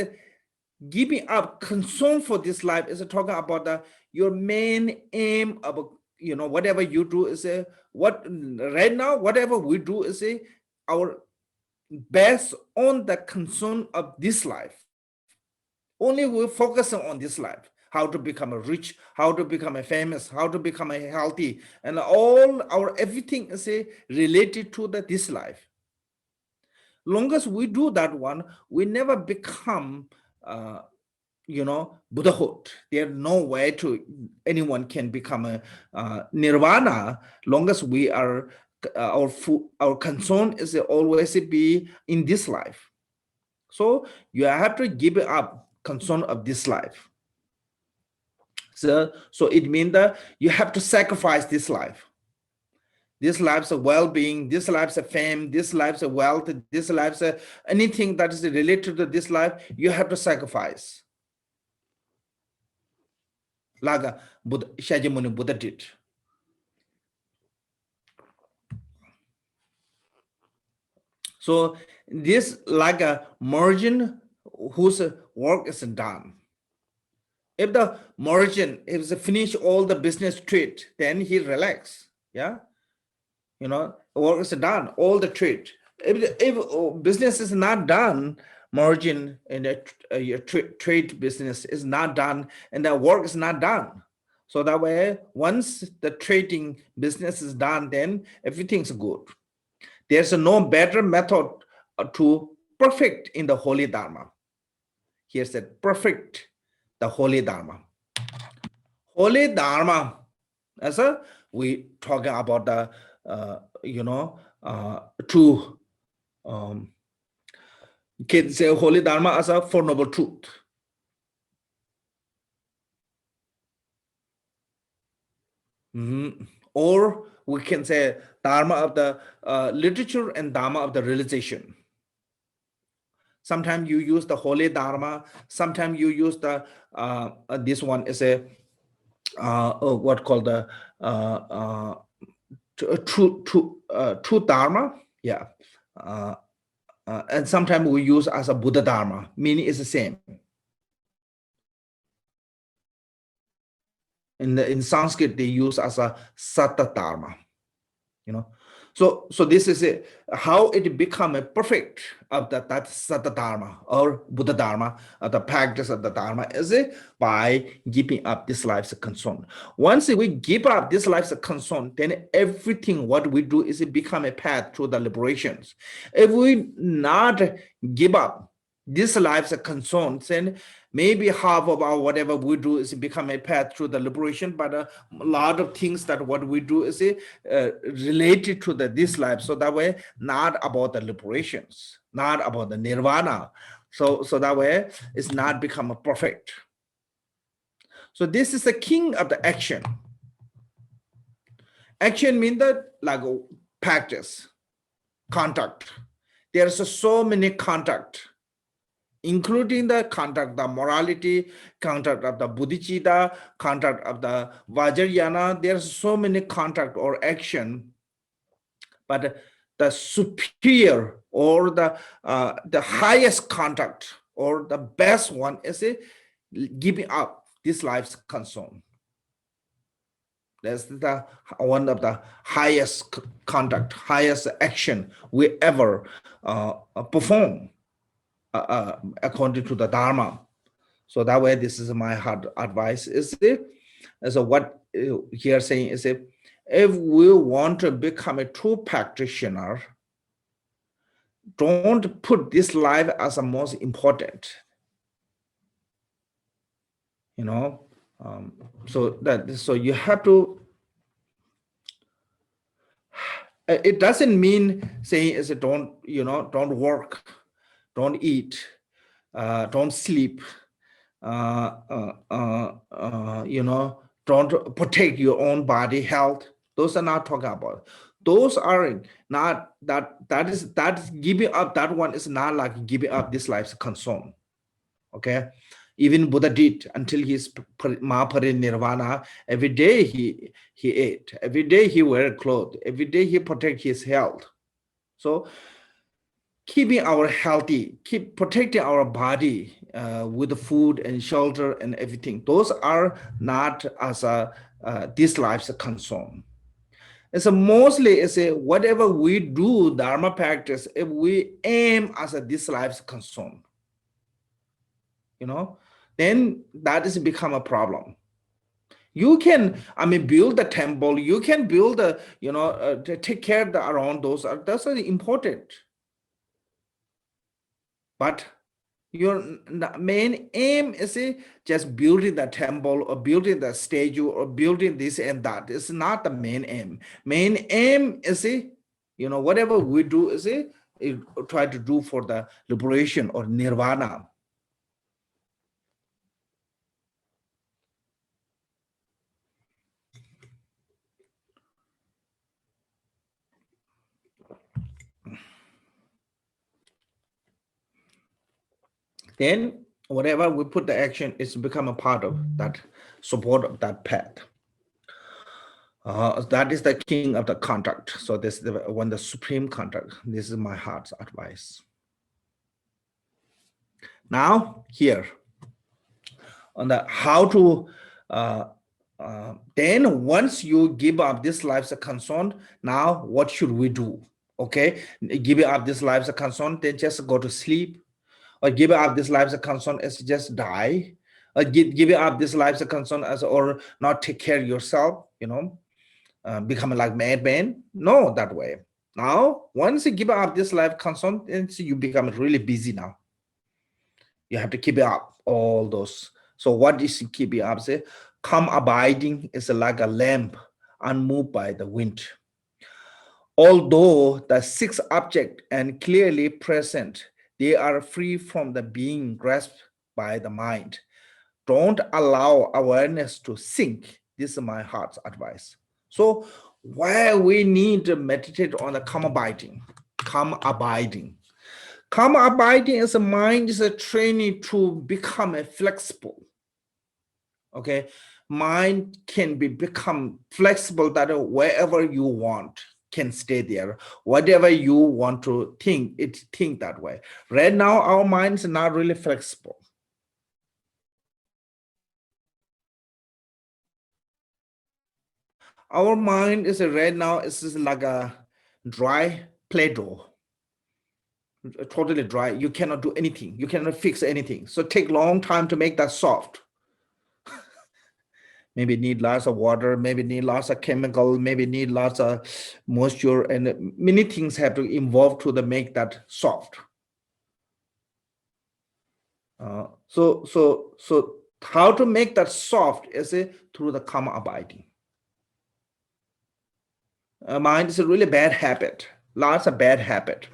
giving up concern for this life is talking about your main aim of, you know, whatever you do is what right now, whatever we do is our best on the concern of this life. Only we're focusing on this life. How to become a rich, how to become a famous, how to become a healthy, and all our everything is related to this life. Long as we do that one, we never become, you know, Buddhahood. There's no way to anyone can become a nirvana. Long as we are our concern is always be in this life. So you have to give up concern of this life. So it means that you have to sacrifice this life. This life's well-being, this life's fame, this life's wealth, this life's anything that is related to this life, you have to sacrifice. Like Shakyamuni Buddha did. So this like a merchant whose work is done. If the merchant is finish all the business trade, then he relax. Yeah, work is done, all the trade. If business is not done, margin in a trade business is not done, and the work is not done. So that way, once the trading business is done, then everything's good. There's no better method to perfect in the holy Dharma. Here said perfect the holy Dharma. Holy Dharma, as we talking about the true can say holy Dharma as a Four Noble Truth. Or we can say Dharma of the literature and Dharma of the realization. Sometimes you use the holy Dharma, sometimes you use the this one is a what called the true Dharma, yeah. And sometimes we use as a Buddha Dharma, meaning is the same. In Sanskrit, they use as a Satta Dharma, So this is it, how it become a perfect of that Satta Dharma or Buddha Dharma, the practice of the Dharma is it by giving up this life's concern. Once we give up this life's concern, then everything what we do is it become a path to the liberations. If we not give up this life's concern, then maybe half of our whatever we do is become a path to the liberation, but a lot of things that what we do is related to this life. So that way, not about the liberations, not about the nirvana. So that way, it's not become a perfect. So this is the king of the action. Action means that like practice, contact. There's so many contact, including the contact of morality, contact of the bodhicitta, contact of the vajrayana. There's so many contact or action, but the superior or the highest contact or the best one is giving up this life's concern. That's the one of the highest contact, highest action we ever perform. According to the Dharma. So that way, this is my hard advice. So what here saying is if we want to become a true practitioner, don't put this life as the most important. So you have to. It doesn't mean saying is don't work, don't eat, don't sleep, don't protect your own body health. Those are not talking about. Those are not that is giving up. That one is not like giving up this life's concern. Okay, even Buddha did until his Mahaparinirvana. Every day he ate, every day he wear clothes, every day he protect his health. So keeping our healthy, keep protecting our body with the food and shelter and everything. Those are not as this life's concern. It's mostly whatever we do Dharma practice, if we aim as this life's concern, then that is become a problem. You can, build the temple. You can build to take care of around those. That's important. But Your main aim is just building the temple or building the statue or building this and that. It's not the main aim. Main aim is whatever we do is try to do for the liberation or nirvana. Then whatever we put the action is become a part of that support of that path. That is the king of the contract. So this is the supreme contract. This is my heart's advice. Now here on the how to then once you give up this life's concern, now what should we do? Okay, give up this life's concern, then just go to sleep, or give up this life's concern as just die, or give up this life's concern as or not take care of yourself, become like madman. No, that way. Now, once you give up this life concern, you become really busy now. You have to keep it up all those. So what is keep it up? Say, calm abiding is like a lamp unmoved by the wind. Although the six objects and clearly present, they are free from the being grasped by the mind. Don't allow awareness to sink. This is my heart's advice. So why we need to meditate on the calm abiding? Calm abiding. Calm abiding is a mind is a training to become a flexible. Okay, mind can become flexible that wherever you want can stay there. Whatever you want to think, think that way. Right now, our mind is not really flexible. Our mind is right now is like a dry Play-Doh. Totally dry. You cannot do anything. You cannot fix anything. So take long time to make that soft. Maybe need lots of water, maybe need lots of chemical, maybe need lots of moisture, and many things have to involve to make that soft. So how to make that soft is through the calm abiding. Mind is a really bad habit, lots of bad habit.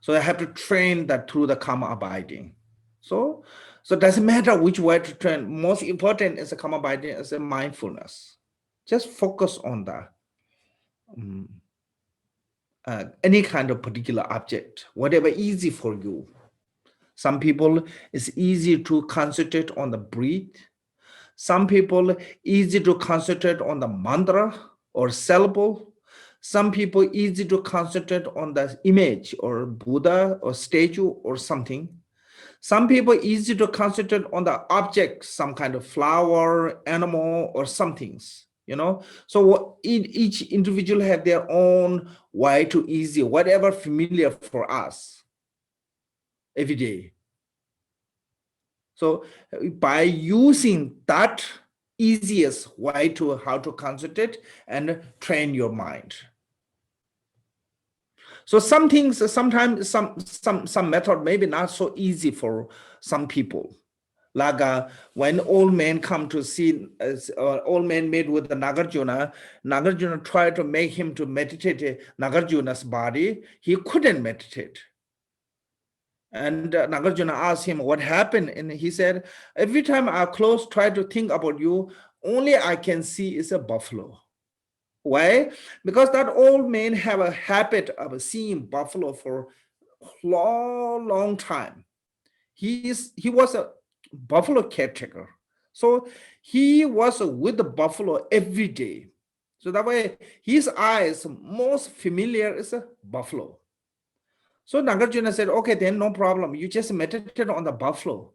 So I have to train that through the calm abiding. So it doesn't matter which way to train. Most important is the calm abiding is a mindfulness. Just focus on that. Any kind of particular object, whatever easy for you. Some people it's easy to concentrate on the breath. Some people easy to concentrate on the mantra or syllable. Some people easy to concentrate on the image or Buddha or statue or something. Some people easy to concentrate on the object, some kind of flower, animal, or some things, So each individual have their own way to easy, whatever familiar for us every day. So by using that easiest way to how to concentrate and train your mind. So some things, sometimes some method maybe not so easy for some people. Like when old men come to see, old man met with the Nagarjuna tried to make him to meditate Nagarjuna's body. He couldn't meditate. And Nagarjuna asked him what happened. And he said, every time I try to think about you, only I can see is a buffalo. Why? Because that old man have a habit of seeing buffalo for a long time. He was a buffalo caretaker. So he was with the buffalo every day. So that way his eyes most familiar is a buffalo. So Nagarjuna said, okay, then no problem. You just meditate on the buffalo.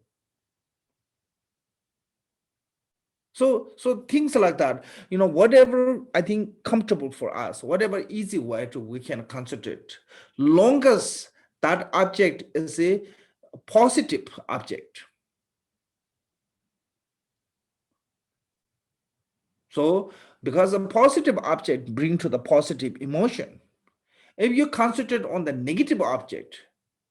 So things like that, whatever I think comfortable for us, whatever easy way we can concentrate, long as that object is a positive object. So because a positive object brings to the positive emotion. If you concentrate on the negative object,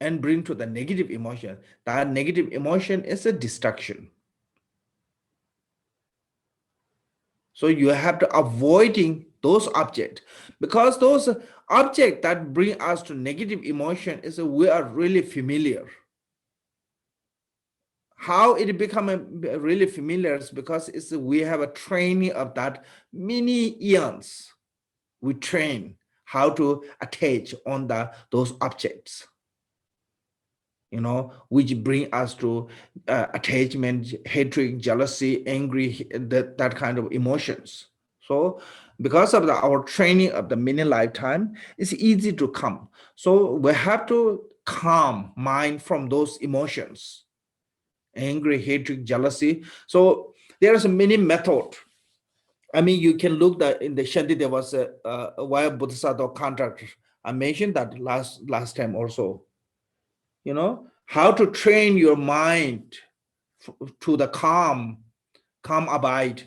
and bring to the negative emotion. That negative emotion is a distraction. So you have to avoiding those objects, because those objects that bring us to negative emotion is we are really familiar. How it become really familiar is because we have a training of that many eons. We train how to attach on those objects, which bring us to attachment, hatred, jealousy, angry, that kind of emotions. So because of our training of the many lifetime, it's easy to come. So we have to calm mind from those emotions, anger, hatred, jealousy. So there's a many method. I mean, you can look in the Shanti, there was a Vaya Bodhisattva contract. I mentioned that last time also. How to train your mind to the calm abide.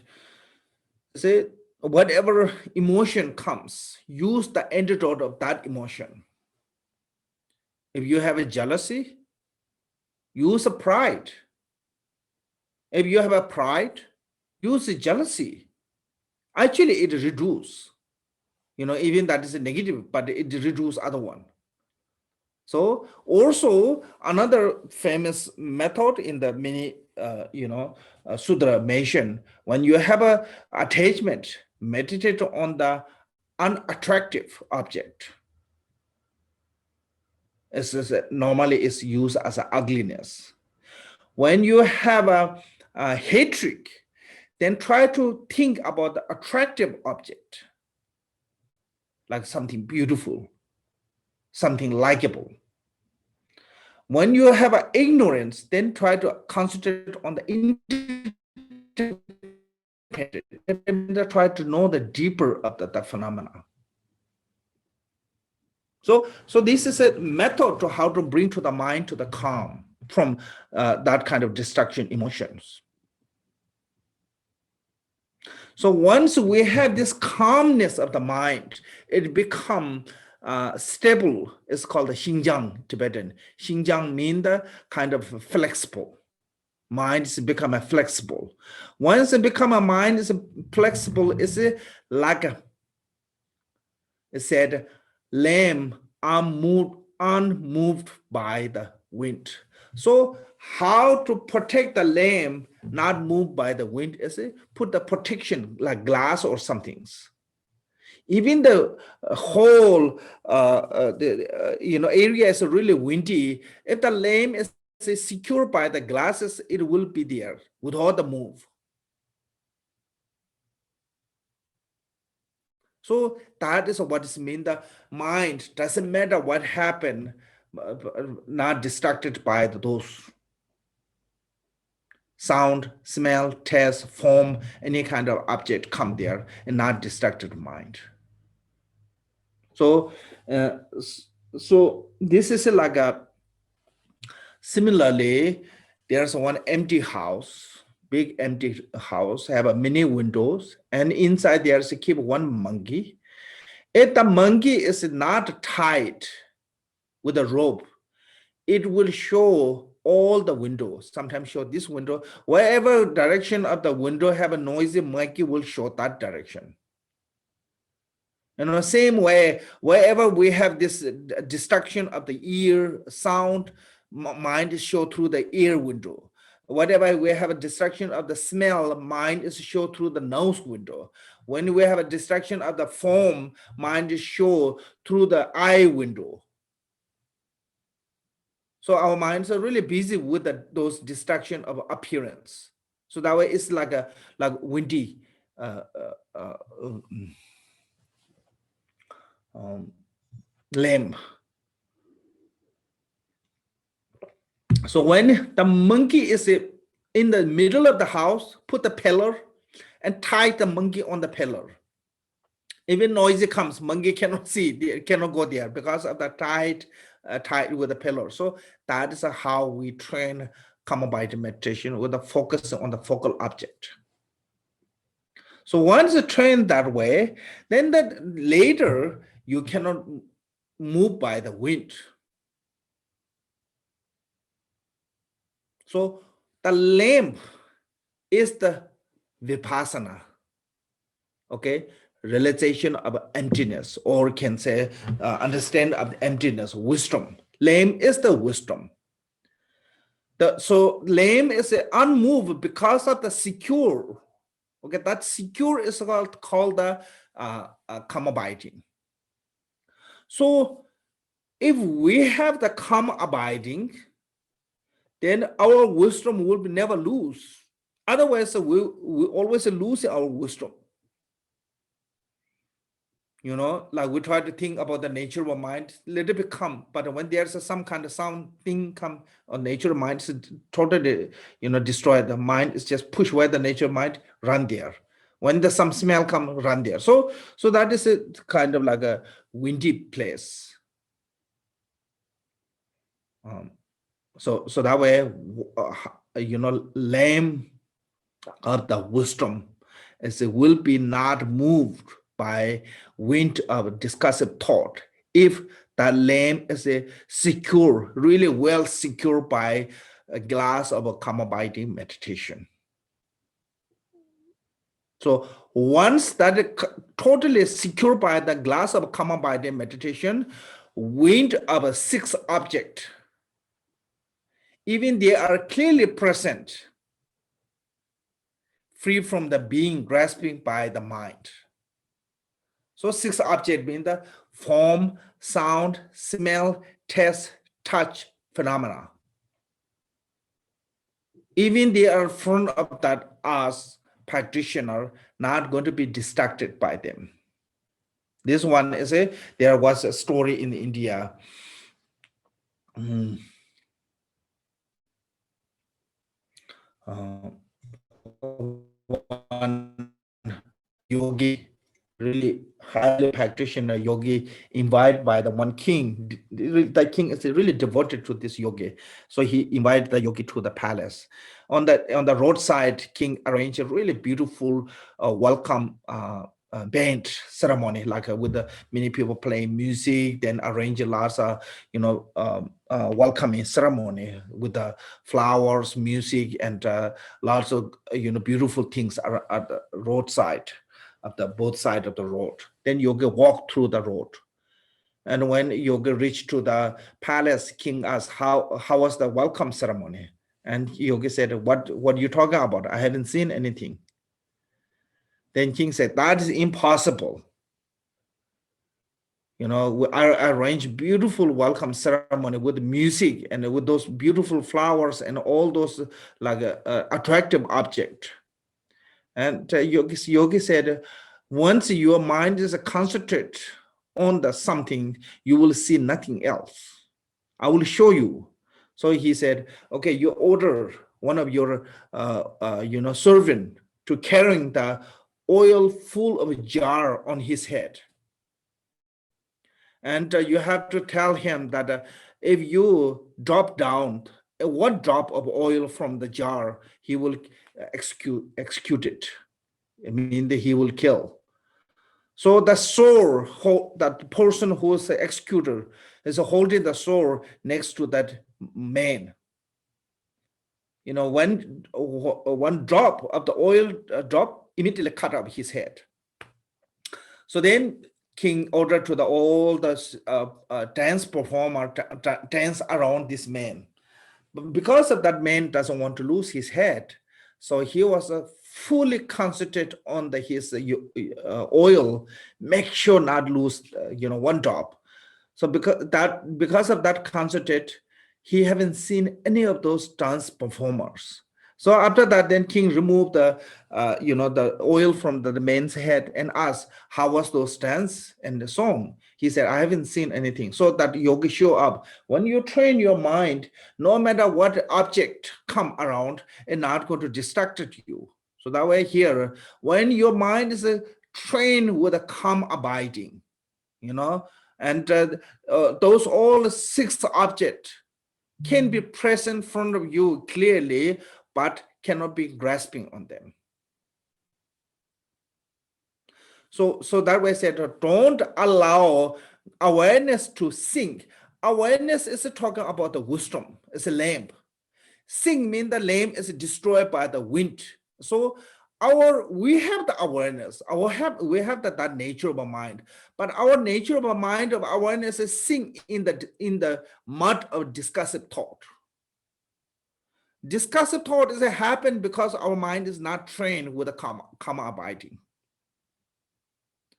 Say, whatever emotion comes, use the antidote of that emotion. If you have a jealousy, use a pride. If you have a pride, use a jealousy. Actually, it reduces. Even that is a negative, but it reduces other one. So also another famous method in the many, Sudra mentioned, when you have a attachment, meditate on the unattractive object. Normally it's used as an ugliness. When you have a hatred, then try to think about the attractive object, like something beautiful, something likable. When you have an ignorance, then try to concentrate on the try to know the deeper of the phenomena. So this is a method to how to bring to the mind to the calm from that kind of distraction emotions. So once we have this calmness of the mind, it becomes stable. It's called the Xinjiang Tibetan. Xinjiang means the kind of flexible. Mind is become a flexible. Once it become a mind is flexible, it's like it said, lamb unmoved by the wind. So how to protect the lamb not moved by the wind is put the protection like glass or something. Even the whole area is really windy. If the lamb is secured by the glasses, it will be there without the move. So that is what it means. The mind doesn't matter what happened, not distracted by those sound, smell, taste, form, any kind of object come there and not distracted mind. So, so this is like a, similarly, there's one empty house, big empty house, have a many windows, and inside there's keep one monkey. If the monkey is not tied with a rope, it will show all the windows. Sometimes show this window. Wherever direction of the window have a noisy monkey will show that direction. And in the same way, wherever we have this distraction of the ear sound, mind is shown through the ear window. Whatever we have a distraction of the smell, mind is shown through the nose window. When we have a distraction of the form, mind is shown through the eye window. So our minds are really busy with those distraction of appearance. So that way it's like windy lamb. So when the monkey is in the middle of the house, put the pillar and tie the monkey on the pillar. Even noisy comes, monkey cannot see, cannot go there because of the tied with the pillar. So that is how we train Kamabhati meditation with the focus on the focal object. So once you train that way, then that later you cannot move by the wind. So the lamp is the vipassana, okay, realization of emptiness, or can say understand of emptiness, wisdom. Lamp is the wisdom. So lamp is unmoved because of the secure. Okay, that secure is called the calm abiding. So if we have the calm abiding, then our wisdom will never lose. Otherwise, we always lose our wisdom. You know, like we try to think about the nature of mind, let it come. But when there's some kind of sound thing come on nature of mind, it's totally, you know, destroy the mind. It's just push where the nature of mind, run there. When there's some smell come, run there. So that is a kind of like a windy place. So that way, you know, lame of the wisdom is it will be not moved by wind of discursive thought if the lamp is a secure, really well secured by a glass of a calm abiding meditation. So once that is totally secured by the glass of calm abiding meditation, wind of a sixth object, even they are clearly present, free from the being grasping by the mind. So six objects being the form, sound, smell, taste, touch phenomena. Even they are in front of that us practitioner, not going to be distracted by them. This one is there was a story in India. One yogi, really highly practitioner yogi, invited by the one king. The king is really devoted to this yogi, so he invited the yogi to the palace. On the roadside, king arranged a really beautiful welcome band ceremony, like with many people playing music, then arrange lots of welcoming ceremony with the flowers, music, and lots of beautiful things are at the roadside, of the both sides of the road. Then yogi walked through the road, and when yogi reached to the palace, king asked, how was the welcome ceremony? And yogi said, what are you talking about? I haven't seen anything. Then king said, that is impossible. I arranged beautiful welcome ceremony with music and with those beautiful flowers and all those like attractive object. And yogi said, once your mind is concentrated on the something, you will see nothing else. I will show you. So he said, okay, you order one of your servant to carrying the oil full of a jar on his head. And you have to tell him that if you drop down one drop of oil from the jar, he will execute it. I mean, that he will kill. So the sword, that person who is the executor, is holding the sword next to that man. When one drop of the oil drop, immediately cut off his head. So then king ordered to all the dance performer dance around this man. But because of that man doesn't want to lose his head, so he was fully concentrated on his oil, make sure not lose one drop. So because of that concentrate, he haven't seen any of those dance performers. So after that, then king removed the oil from the man's head and asked, how was those dance and the song? He said, I haven't seen anything. So that yogi show up. When you train your mind, no matter what object come around, it's not going to distract you. So that way here, when your mind is trained with a calm abiding, and those all six objects can be present in front of you clearly, but cannot be grasping on them. So that way I said, don't allow awareness to sink. Awareness is talking about the wisdom. It's a lamp. Sing means the lamb is destroyed by the wind. So we have the awareness, we have that nature of a mind, but our nature of a mind of awareness is sing in the mud of discursive thought. Discursive thought is happen because our mind is not trained with a karma abiding.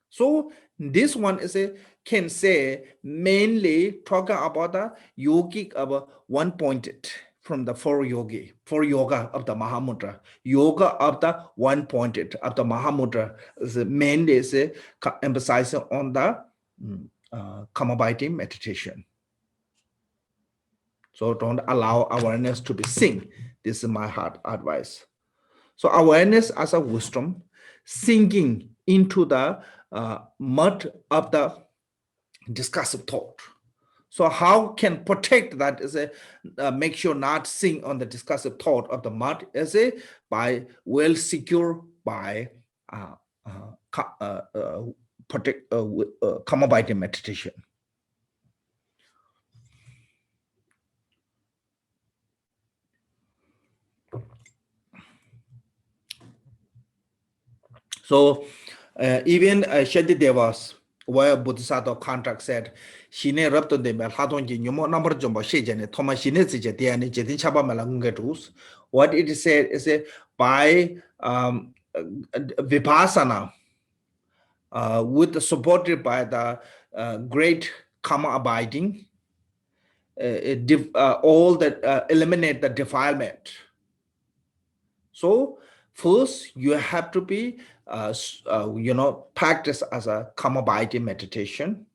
So this one is can say mainly talking about the yogic of one-pointed from the four yoga of the Mahamudra. Yoga of the one-pointed of the Mahamudra is mainly emphasizing on the karma abiding meditation. So don't allow awareness to be sing. This is my hard advice. So awareness as a wisdom, sinking into the mud of the discursive thought. So how can protect that is make sure not sink on the discursive thought of the mud is by well secure by protect karma abiding meditation. So even Shantidevas, where Bodhisattva contract said, Shine Rapto de Melhatonji, Yumo number Jumbo Shijane, Thomas Shinetsi, Jetiani, Jetin Chaba Melangatus. What it is said is by Vipassana, supported by the great karma abiding, all that eliminate the defilement. So first, you have to be, practice as a karma abiding meditation.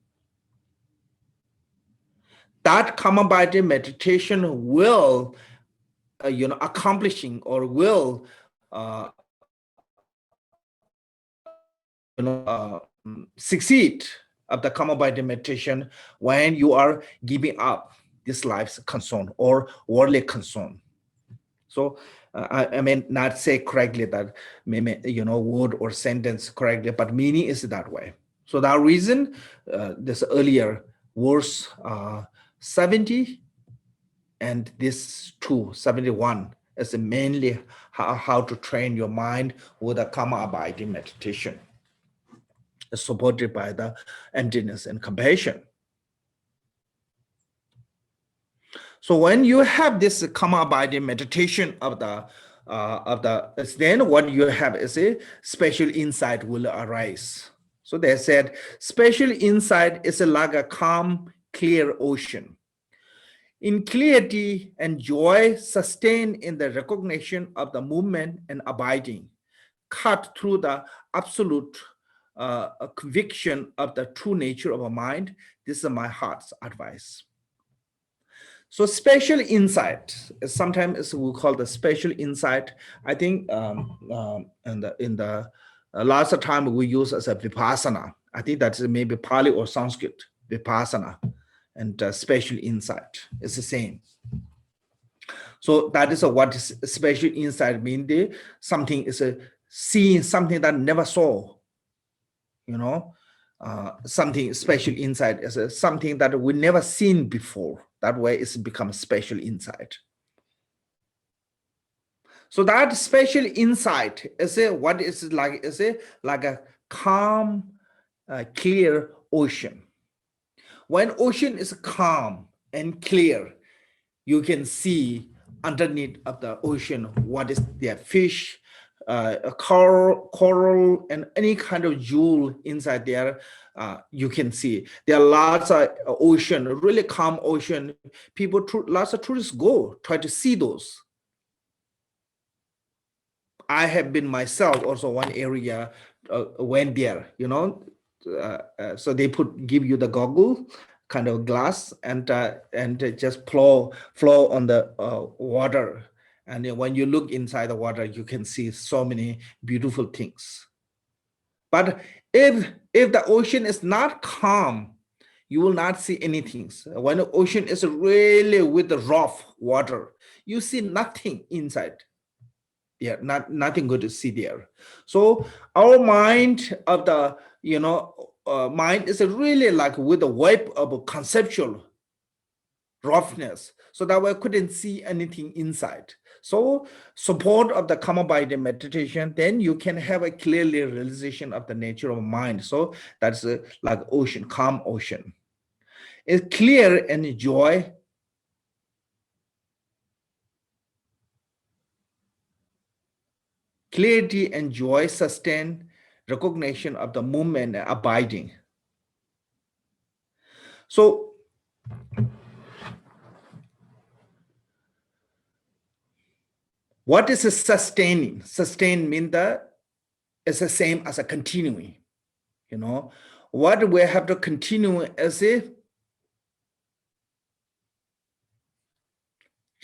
That karma abiding meditation will, accomplishing or will, succeed of the karma abiding meditation when you are giving up this life's concern or worldly concern. So I mean, not say correctly that, word or sentence correctly, but meaning is that way. So that reason, this earlier verse 70 and this 71 is mainly how to train your mind with a karma abiding meditation, supported by the emptiness and compassion. So when you have this karma abiding meditation then what you have is a special insight will arise. So they said special insight is like a calm, clear ocean. In clarity and joy sustained in the recognition of the movement and abiding, cut through the absolute conviction of the true nature of a mind. This is my heart's advice. So special insight, sometimes we call the special insight. I think in the last time we use as a vipassana. I think that's maybe Pali or Sanskrit, vipassana, and special insight is the same. So that is what is special insight mean. Something is seeing something that never saw, something special insight is something that we never seen before. That way it's become special insight. So that special insight is what is like, is like a calm, clear ocean. When ocean is calm and clear, you can see underneath of the ocean what is there, fish, coral, and any kind of jewel inside there. You can see there are lots of ocean, really calm ocean. Lots of tourists go try to see those. I have been myself also one area went there, so they give you the goggle kind of glass and just flow on the water. And then when you look inside the water, you can see so many beautiful things. But if the ocean is not calm, you will not see anything. When the ocean is really with the rough water, you see nothing inside. Yeah, nothing good to see there. So our mind of the mind is really like with a wave of conceptual roughness. So that way I couldn't see anything inside. So support of the karma binding meditation, then you can have a clearly realization of the nature of mind. So that's like ocean, calm ocean. It's clear and joy. Clarity and joy sustain recognition of the movement and abiding. So what is a sustaining? Sustain means that it's the same as a continuing. You know, what we have to continue is a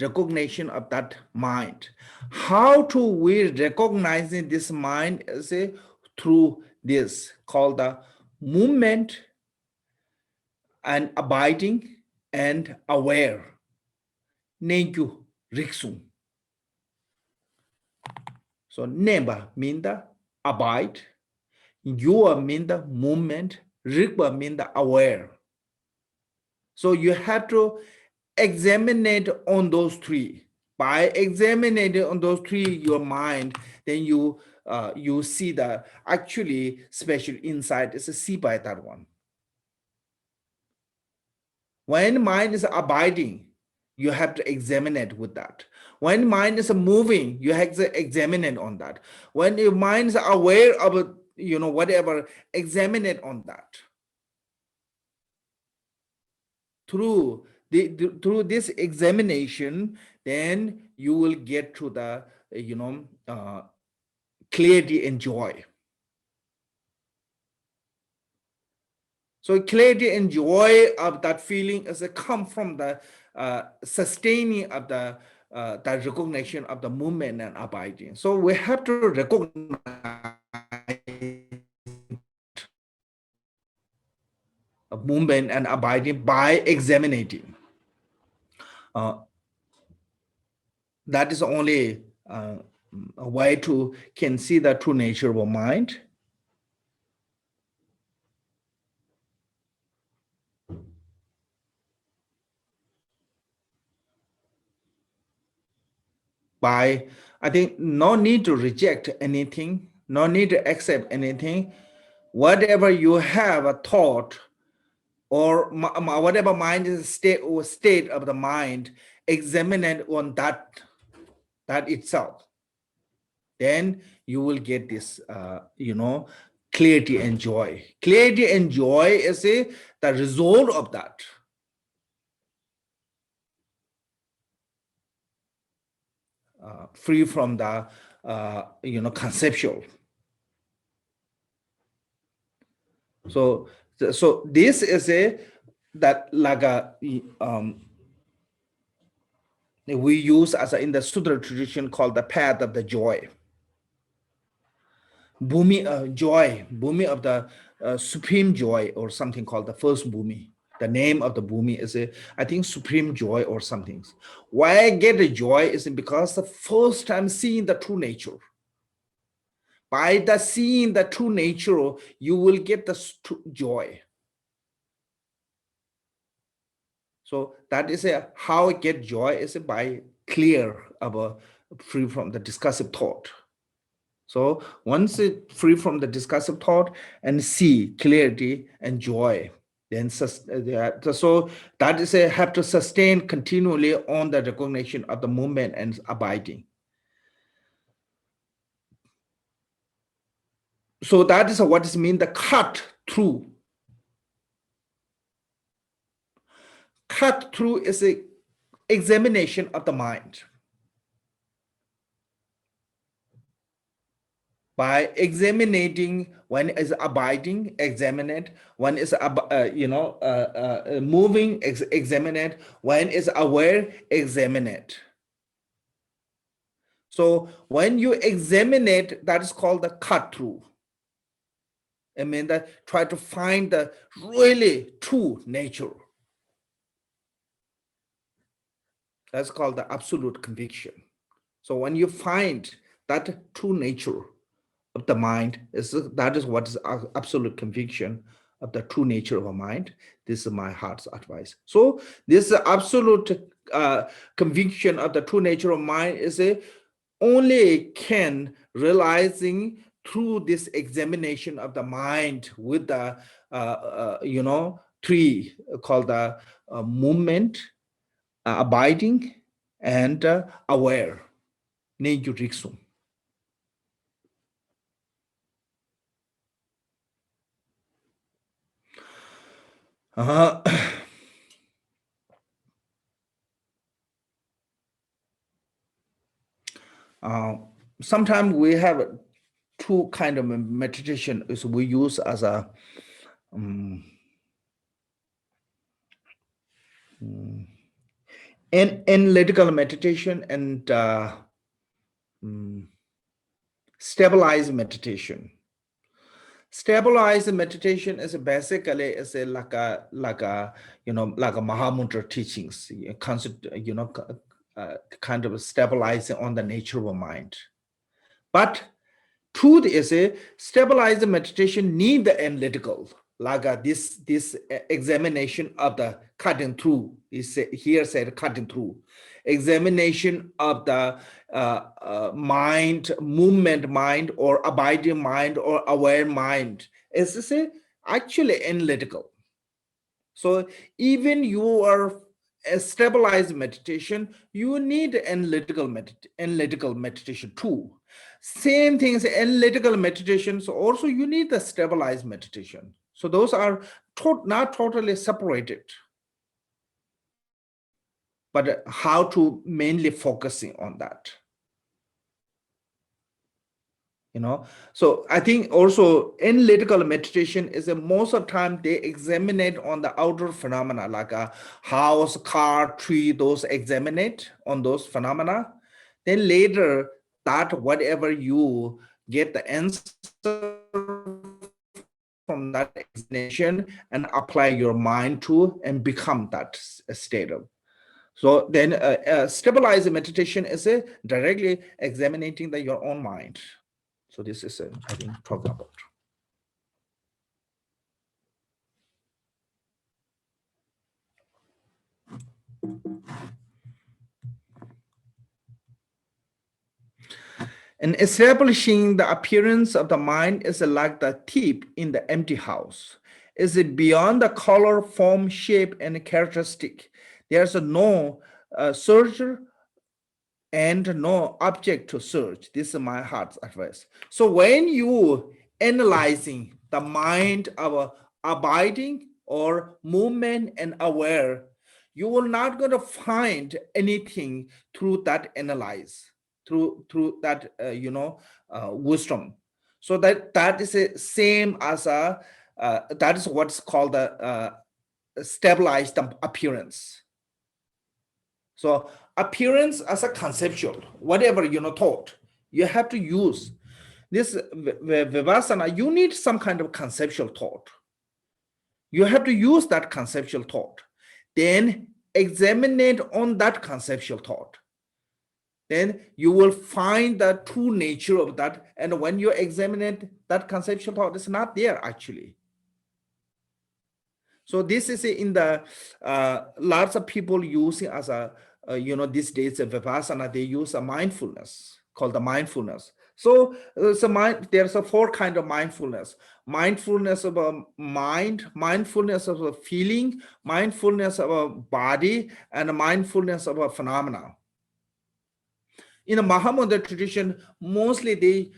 recognition of that mind. How do we recognize this mind is a through this called the movement and abiding and aware. Nengu Riksum. So Nemba mean the abide, Yua mean the movement, Rikba mean the aware. So you have to examine on those three. By examining on those three, your mind, then you see the actually special insight is a see by that one. When mind is abiding, you have to examine it with that. When mind is moving, you have to examine it on that. When your mind is aware of whatever, examine it on that. Through this examination, then you will get to the clarity and joy. So clarity and joy of that feeling is come from the sustaining of the recognition of the movement and abiding. So we have to recognize a movement and abiding by examining. That is only a way to can see the true nature of mind. By, I think, no need to reject anything, no need to accept anything. Whatever you have a thought or whatever mind is state or state of the mind, examine it on that itself. Then you will get this, clarity and joy. Clarity and joy is the result of that. Free from the conceptual. So this is we use as in the Sutra tradition called the path of the joy. Bhumi joy, Bhumi of the supreme joy, or something called the first Bhumi. The name of the Bhumi is I think supreme joy or something. Why I get the joy is because the first time seeing the true nature. By the seeing the true nature, you will get the joy. So that is how I get joy is by clear about free from the discursive thought. So once it free from the discursive thought and see clarity and joy, then so that is have to sustain continually on the recognition of the movement and abiding. So that is what is mean the cut through. Cut through is a examination of the mind. By examining when is abiding, examine it. When is moving, examine it. When is aware, examine it. So when you examine it, that is called the cut through. I mean that try to find the really true nature. That's called the absolute conviction. So when you find that true nature of the mind, that is what is absolute conviction of the true nature of a mind. This is my heart's advice. So this absolute conviction of the true nature of mind is only can realizing through this examination of the mind with the three called the movement, abiding, and aware. Neju Drikung. Sometimes we have two kind of meditation is we use as a analytical meditation and stabilized meditation. Stabilized meditation is basically is like a Mahamudra teachings, concept, kind of stabilizing on the nature of mind. But truth is stabilized meditation need the analytical, like this examination of the cutting through. Is here said cutting through. Examination of the mind, movement mind, or abiding mind, or aware mind is actually analytical. So even you are a stabilized meditation, you need analytical meditation too. Same things, analytical meditations, also you need the stabilized meditation. So those are not totally separated, but how to mainly focusing on that. So I think also analytical meditation is most of the time they examine it on the outer phenomena, like a house, car, tree, those examine it on those phenomena. Then later that whatever you get the answer from that examination and apply your mind to and become that state of. So then stabilized meditation is directly examining your own mind. So this is, I think, talk about. And establishing the appearance of the mind is like the tip in the empty house. Is it beyond the color, form, shape, and characteristic? There's no searcher and no object to search. This is my heart's advice. So when you analyzing the mind of abiding or movement and aware, you will not going to find anything through that analyze, through that wisdom. So that is the same as a that is what's called the stabilized appearance. So appearance as a conceptual, whatever thought, you have to use this vipassana. You need some kind of conceptual thought. You have to use that conceptual thought, then examine it on that conceptual thought. Then you will find the true nature of that. And when you examine it, that conceptual thought is not there actually. So this is in the lots of people using as a these days of vipassana, they use a mindfulness called the mindfulness. So there's a four kind of mindfulness: mindfulness of a mind, mindfulness of a feeling, mindfulness of a body, and a mindfulness of a phenomena. In the Mahamudra tradition, mostly they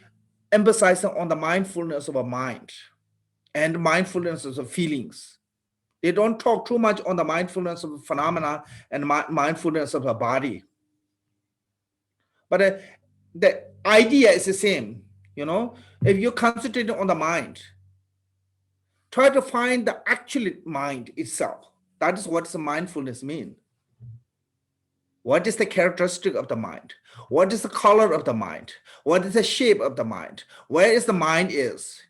emphasize on the mindfulness of a mind and mindfulness of feelings. They don't talk too much on the mindfulness of phenomena and mindfulness of the body. But the idea is the same. If you concentrate on the mind, try to find the actual mind itself. That is what the mindfulness means. What is the characteristic of the mind? What is the color of the mind? What is the shape of the mind? Where is the mind is?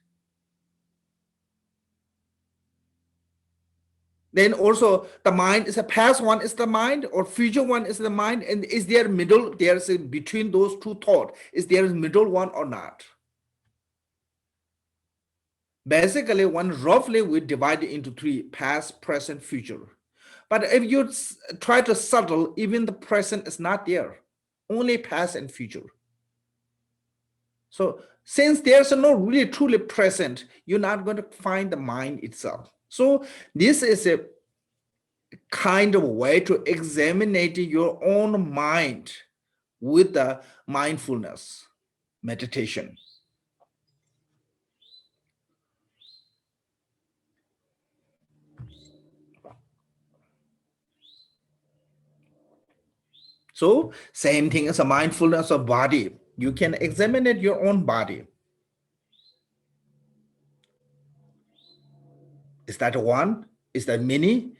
Then also the mind is a past one is the mind or future one is the mind, and is there middle? There's a between those two thoughts. Is there a middle one or not? Basically, one roughly we divide it into three: past, present, future. But if you try to settle, even the present is not there, only past and future. So since there's no really truly present, you're not going to find the mind itself. So this is a kind of way to examine your own mind with the mindfulness meditation. So same thing as a mindfulness of body. You can examine your own body. Is that one? Is that many?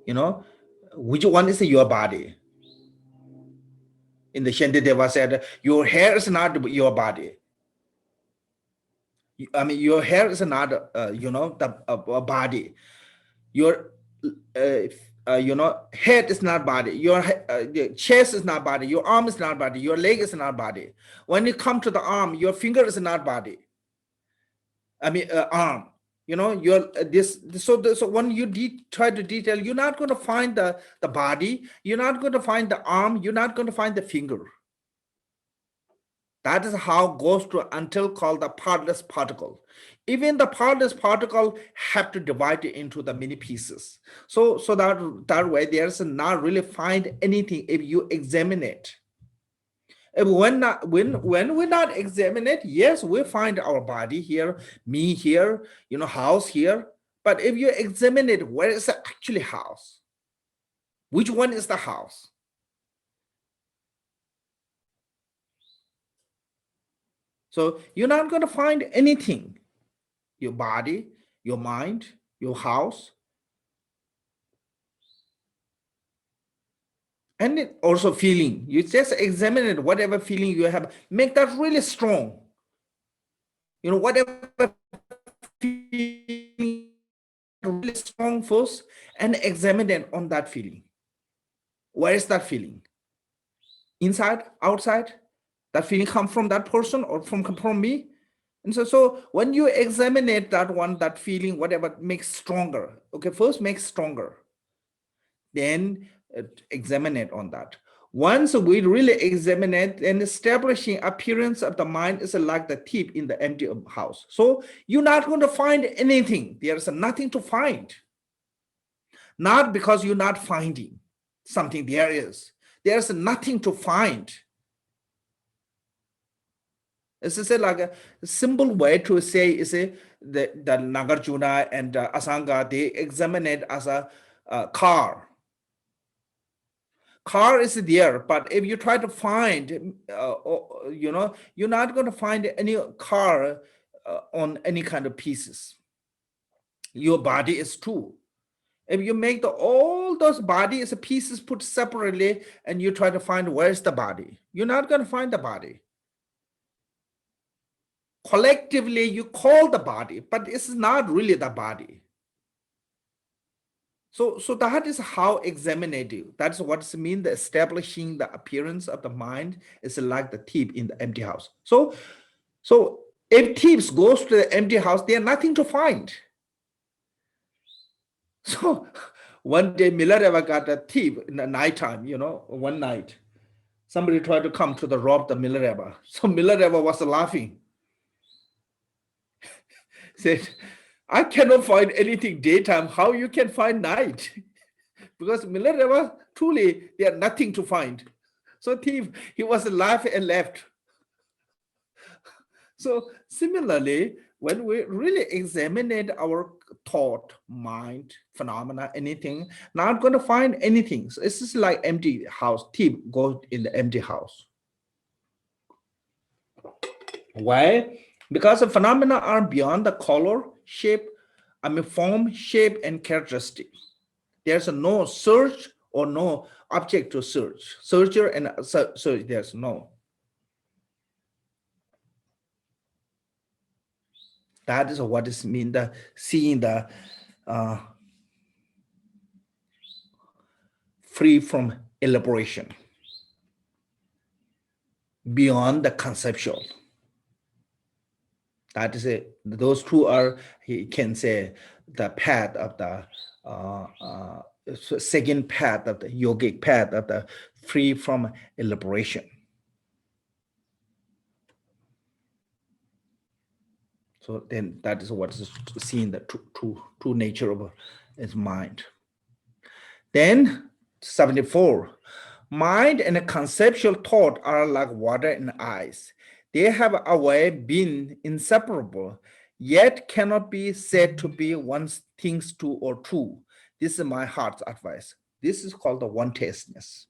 You know, which one is your body? In the Shantideva said, your hair is not your body. I mean, your hair is not, the body. Your, head is not body. Your chest is not body. Your arm is not body. Your leg is not body. When you come to the arm, your finger is not body. I mean, arm. Your so when you try to detail, you're not going to find the body. You're not going to find the arm. You're not going to find the finger. That is how it goes to until called the partless particle. Even the partless particle have to divide it into the many pieces. So that way there's not really find anything if you examine it. If when we not examine it, yes, we find our body here, me here, house here. But if you examine it, where is the actually house? Which one is the house? So you're not going to find anything. Your body, your mind, your house. And it also feeling. You just examine it, whatever feeling you have, make that really strong. Whatever feeling really strong first, and examine it on that feeling. Where is that feeling? Inside, outside? That feeling come from that person or from me? And so when you examine it, that one, that feeling, whatever, makes stronger. Okay, first make stronger. Then examine it on that. Once we really examine it, and establishing appearance of the mind is like the thief in the empty house. So you're not going to find anything. There's nothing to find. Not because you're not finding something, there is. There's nothing to find. This is like a simple way to say is the Nagarjuna and Asanga, they examine it as a car. Car is there, but if you try to find, you're not going to find any car on any kind of pieces. Your body is true. If you make all those bodies pieces put separately, and you try to find where's the body, you're not going to find the body. Collectively, you call the body, but it's not really the body. So that is how examinative. That's what it means. The establishing the appearance of the mind is like the thief in the empty house. So if thieves goes to the empty house, they are nothing to find. So one day Milareва got a thief in the nighttime. One night, somebody tried to come to rob the Milareва. So Milareва was laughing. Said, I cannot find anything daytime. How you can find night? Because Milareва, truly, they are nothing to find. So thief, he was laughing and left. So similarly, when we really examine our thought, mind, phenomena, anything, not going to find anything. So it's just like empty house. Thief goes in the empty house. Why? Because the phenomena are beyond the color, shape, form, shape, and characteristic. There's no search or no object to search. Searcher and search, there's no. That is what it means, the seeing the free from elaboration, beyond the conceptual. That is it. Those two are, he can say, the path of the second path of the yogic path of the free from elaboration. So then that is what is seen the true nature of its mind. Then 74. Mind and conceptual thought are like water and ice. They have a way been inseparable, yet cannot be said to be one things two or true. This is my heart's advice. This is called the one-testness.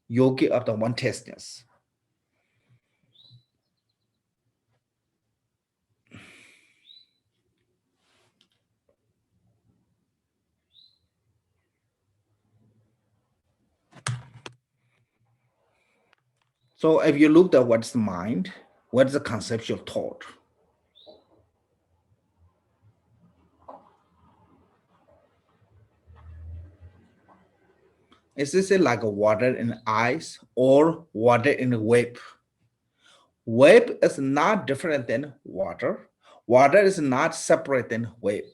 Yogi of the one-testness. So if you look at what's the mind, what's the conceptual thought? Is this like a water in ice or water in a wave? Wave is not different than water. Water is not separate than wave.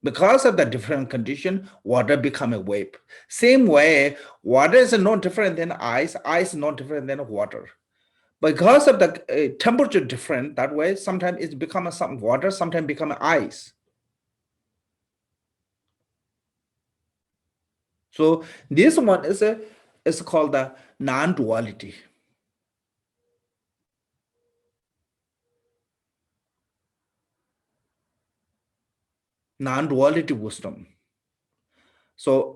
Because of the different condition, water become a wave. Same way, water is not different than ice. Ice is not different than water. Because of the temperature different, that way, sometimes it becomes some water, sometimes become ice. So this one is called the non-duality. Non-duality wisdom. So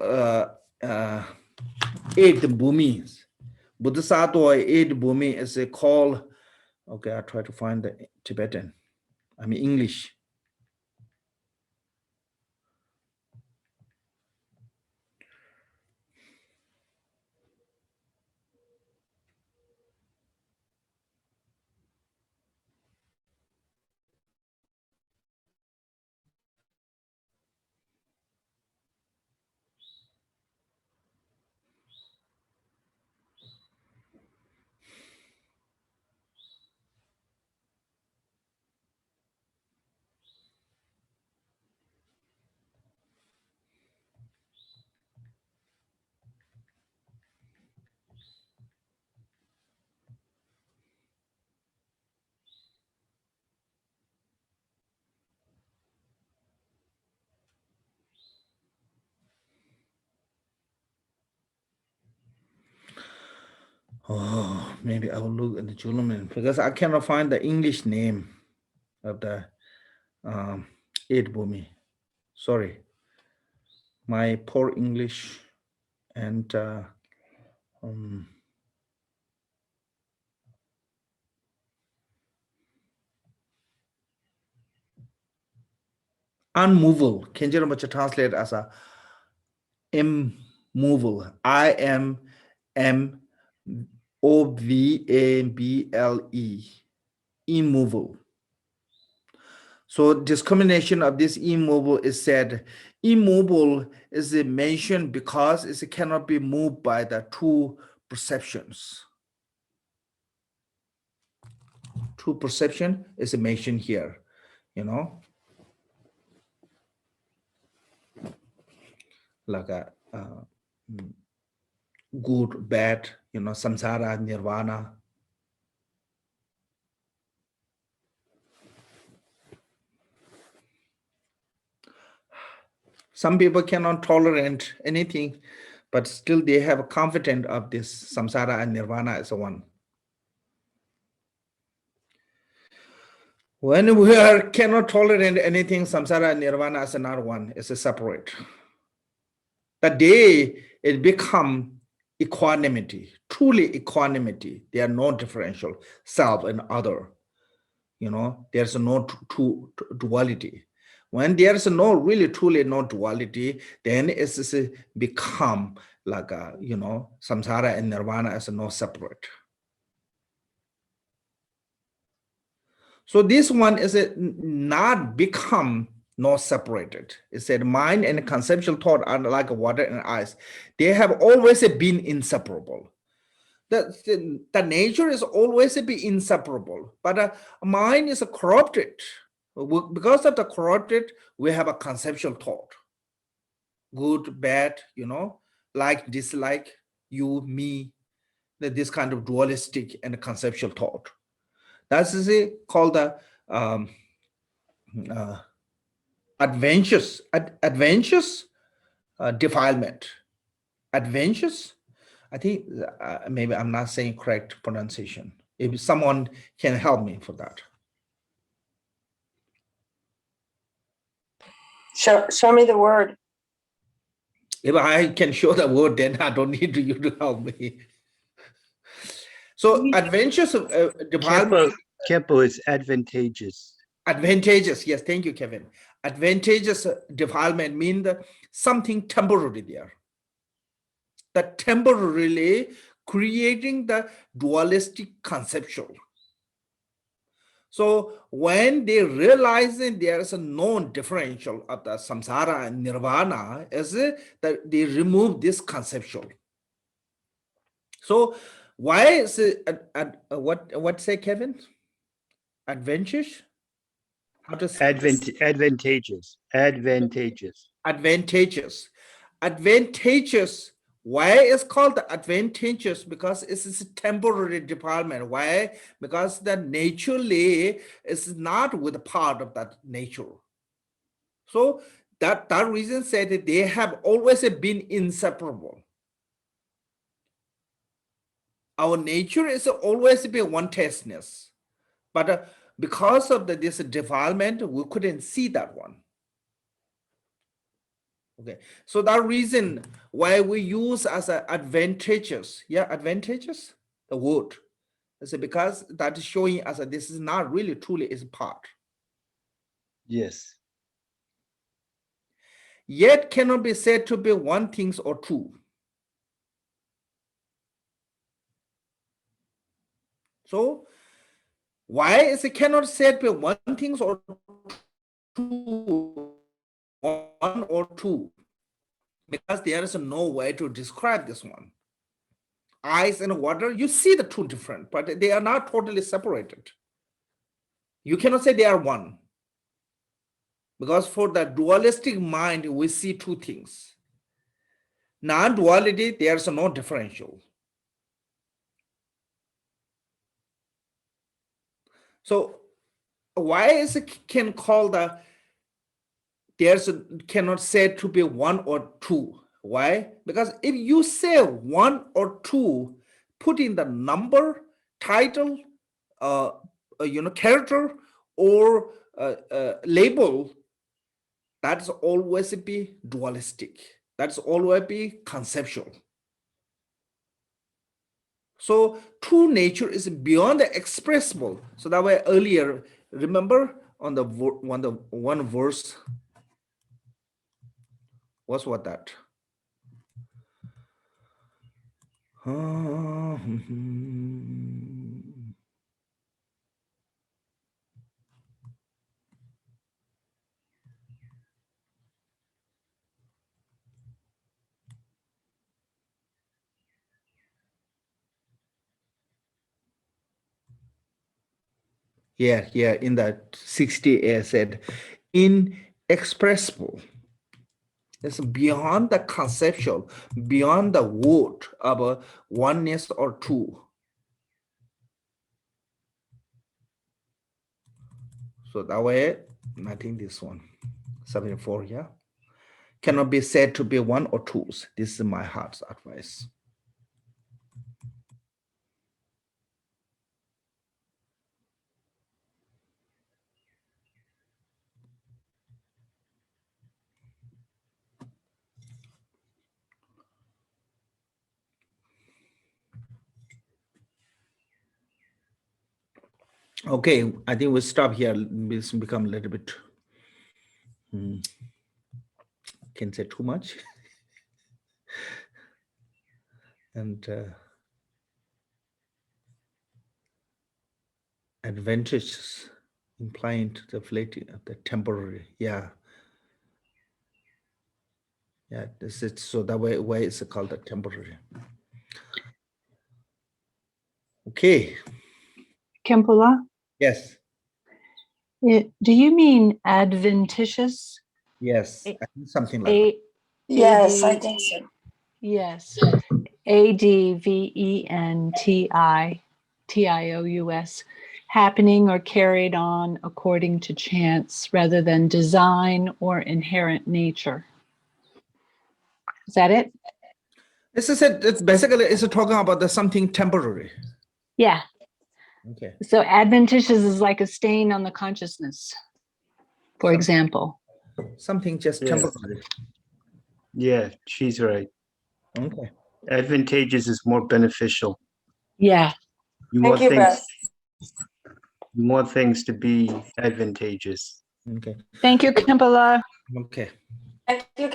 eight bhumi, Bodhisattva eight bhumi is a call. Okay, I try to find the Tibetan. I mean English. Oh, maybe I will look at the Julaman because I cannot find the English name of the eight bhumi. Sorry, my poor English and unmovable. Kenji Rinpoche translate as a immovable. IMMOVABLE. Immovable. So discrimination of this immovable is said. Immovable is mentioned because it cannot be moved by the two perceptions. Two perception is mentioned here, you know, like a good, bad, you know, samsara, nirvana. Some people cannot tolerate anything, but still they have confidence of this samsara and nirvana as one. When we cannot tolerate anything, samsara and nirvana as another one, is a separate. The day it become equanimity, truly equanimity, they are no differential, self and other. You know, there's no true duality. When there's no really truly no duality, then it's become like a, you know, samsara and nirvana as no separate. So this one is not become not separated. It said mind and conceptual thought are like water and ice. They have always been inseparable. The nature is always be inseparable, but mind is corrupted. Because of the corrupted, we have a conceptual thought. good, bad, like, dislike, you, me, this kind of dualistic and conceptual thought. That is called the adventures defilement. Adventures, I think maybe I'm not saying correct pronunciation. If someone can help me for that. Show me the word. If I can show the word, then I don't need you to help me. So adventures of defilement. Khenpo is advantageous. Advantageous, yes, thank you, Kevin. Advantageous defilement mean something temporary there. That temporarily creating the dualistic conceptual. So when they realizing there is a known differential of the samsara and nirvana, is that they remove this conceptual. So why is it what say, Kevin? Advantageous? How to say? Advantageous. Advantageous. Why is called advantageous? Because it's a temporary development. Why? Because the naturally is not with part of that nature. So that reason said that they have always been inseparable. Our nature is always be one-testness, but because of this defilement, we couldn't see that one. Okay, so that reason why we use as advantageous, advantageous, the word, is because that is showing us that this is not really truly is part. Yes. Yet cannot be said to be one thing or two. So why is it cannot said to be one thing or two? One or two, because there is no way to describe this one. Ice and water, you see the two different, but they are not totally separated. You cannot say they are one, because for the dualistic mind, we see two things. Non-duality, there's no differential. So why is it can call the cannot say to be one or two? Why? Because if you say one or two, put in the number, title, character, or label, that's always be dualistic. That's always be conceptual. So true nature is beyond the expressible. So that way earlier, remember on the one verse. What's what that? Yeah, in that 60 said, inexpressible. It's beyond the conceptual, beyond the word of oneness or two. So that way, I think this one, 74, yeah, cannot be said to be one or twos. This is my heart's advice. Okay, I think we'll stop here. This become a little bit, can say too much. And advantages implying to the fleeting of the temporary. Yeah, this is so that way it's called the temporary. Okay. Khenpo, Yes. do you mean adventitious? Yes. I think something like that. Yes, I think so. Yes. ADVENTITIOUS. Happening or carried on according to chance rather than design or inherent nature. Is that it? This is it. It's basically it's talking about the something temporary. Yeah. Okay. So adventitious is like a stain on the consciousness, for Some- example. Something just Yes. temporary. Yeah, she's right. Okay. Advantageous is more beneficial. Yeah. You Thank want you, things, Beth. you want things to be advantageous. Okay. Thank you, Khenpo. Okay. Thank you.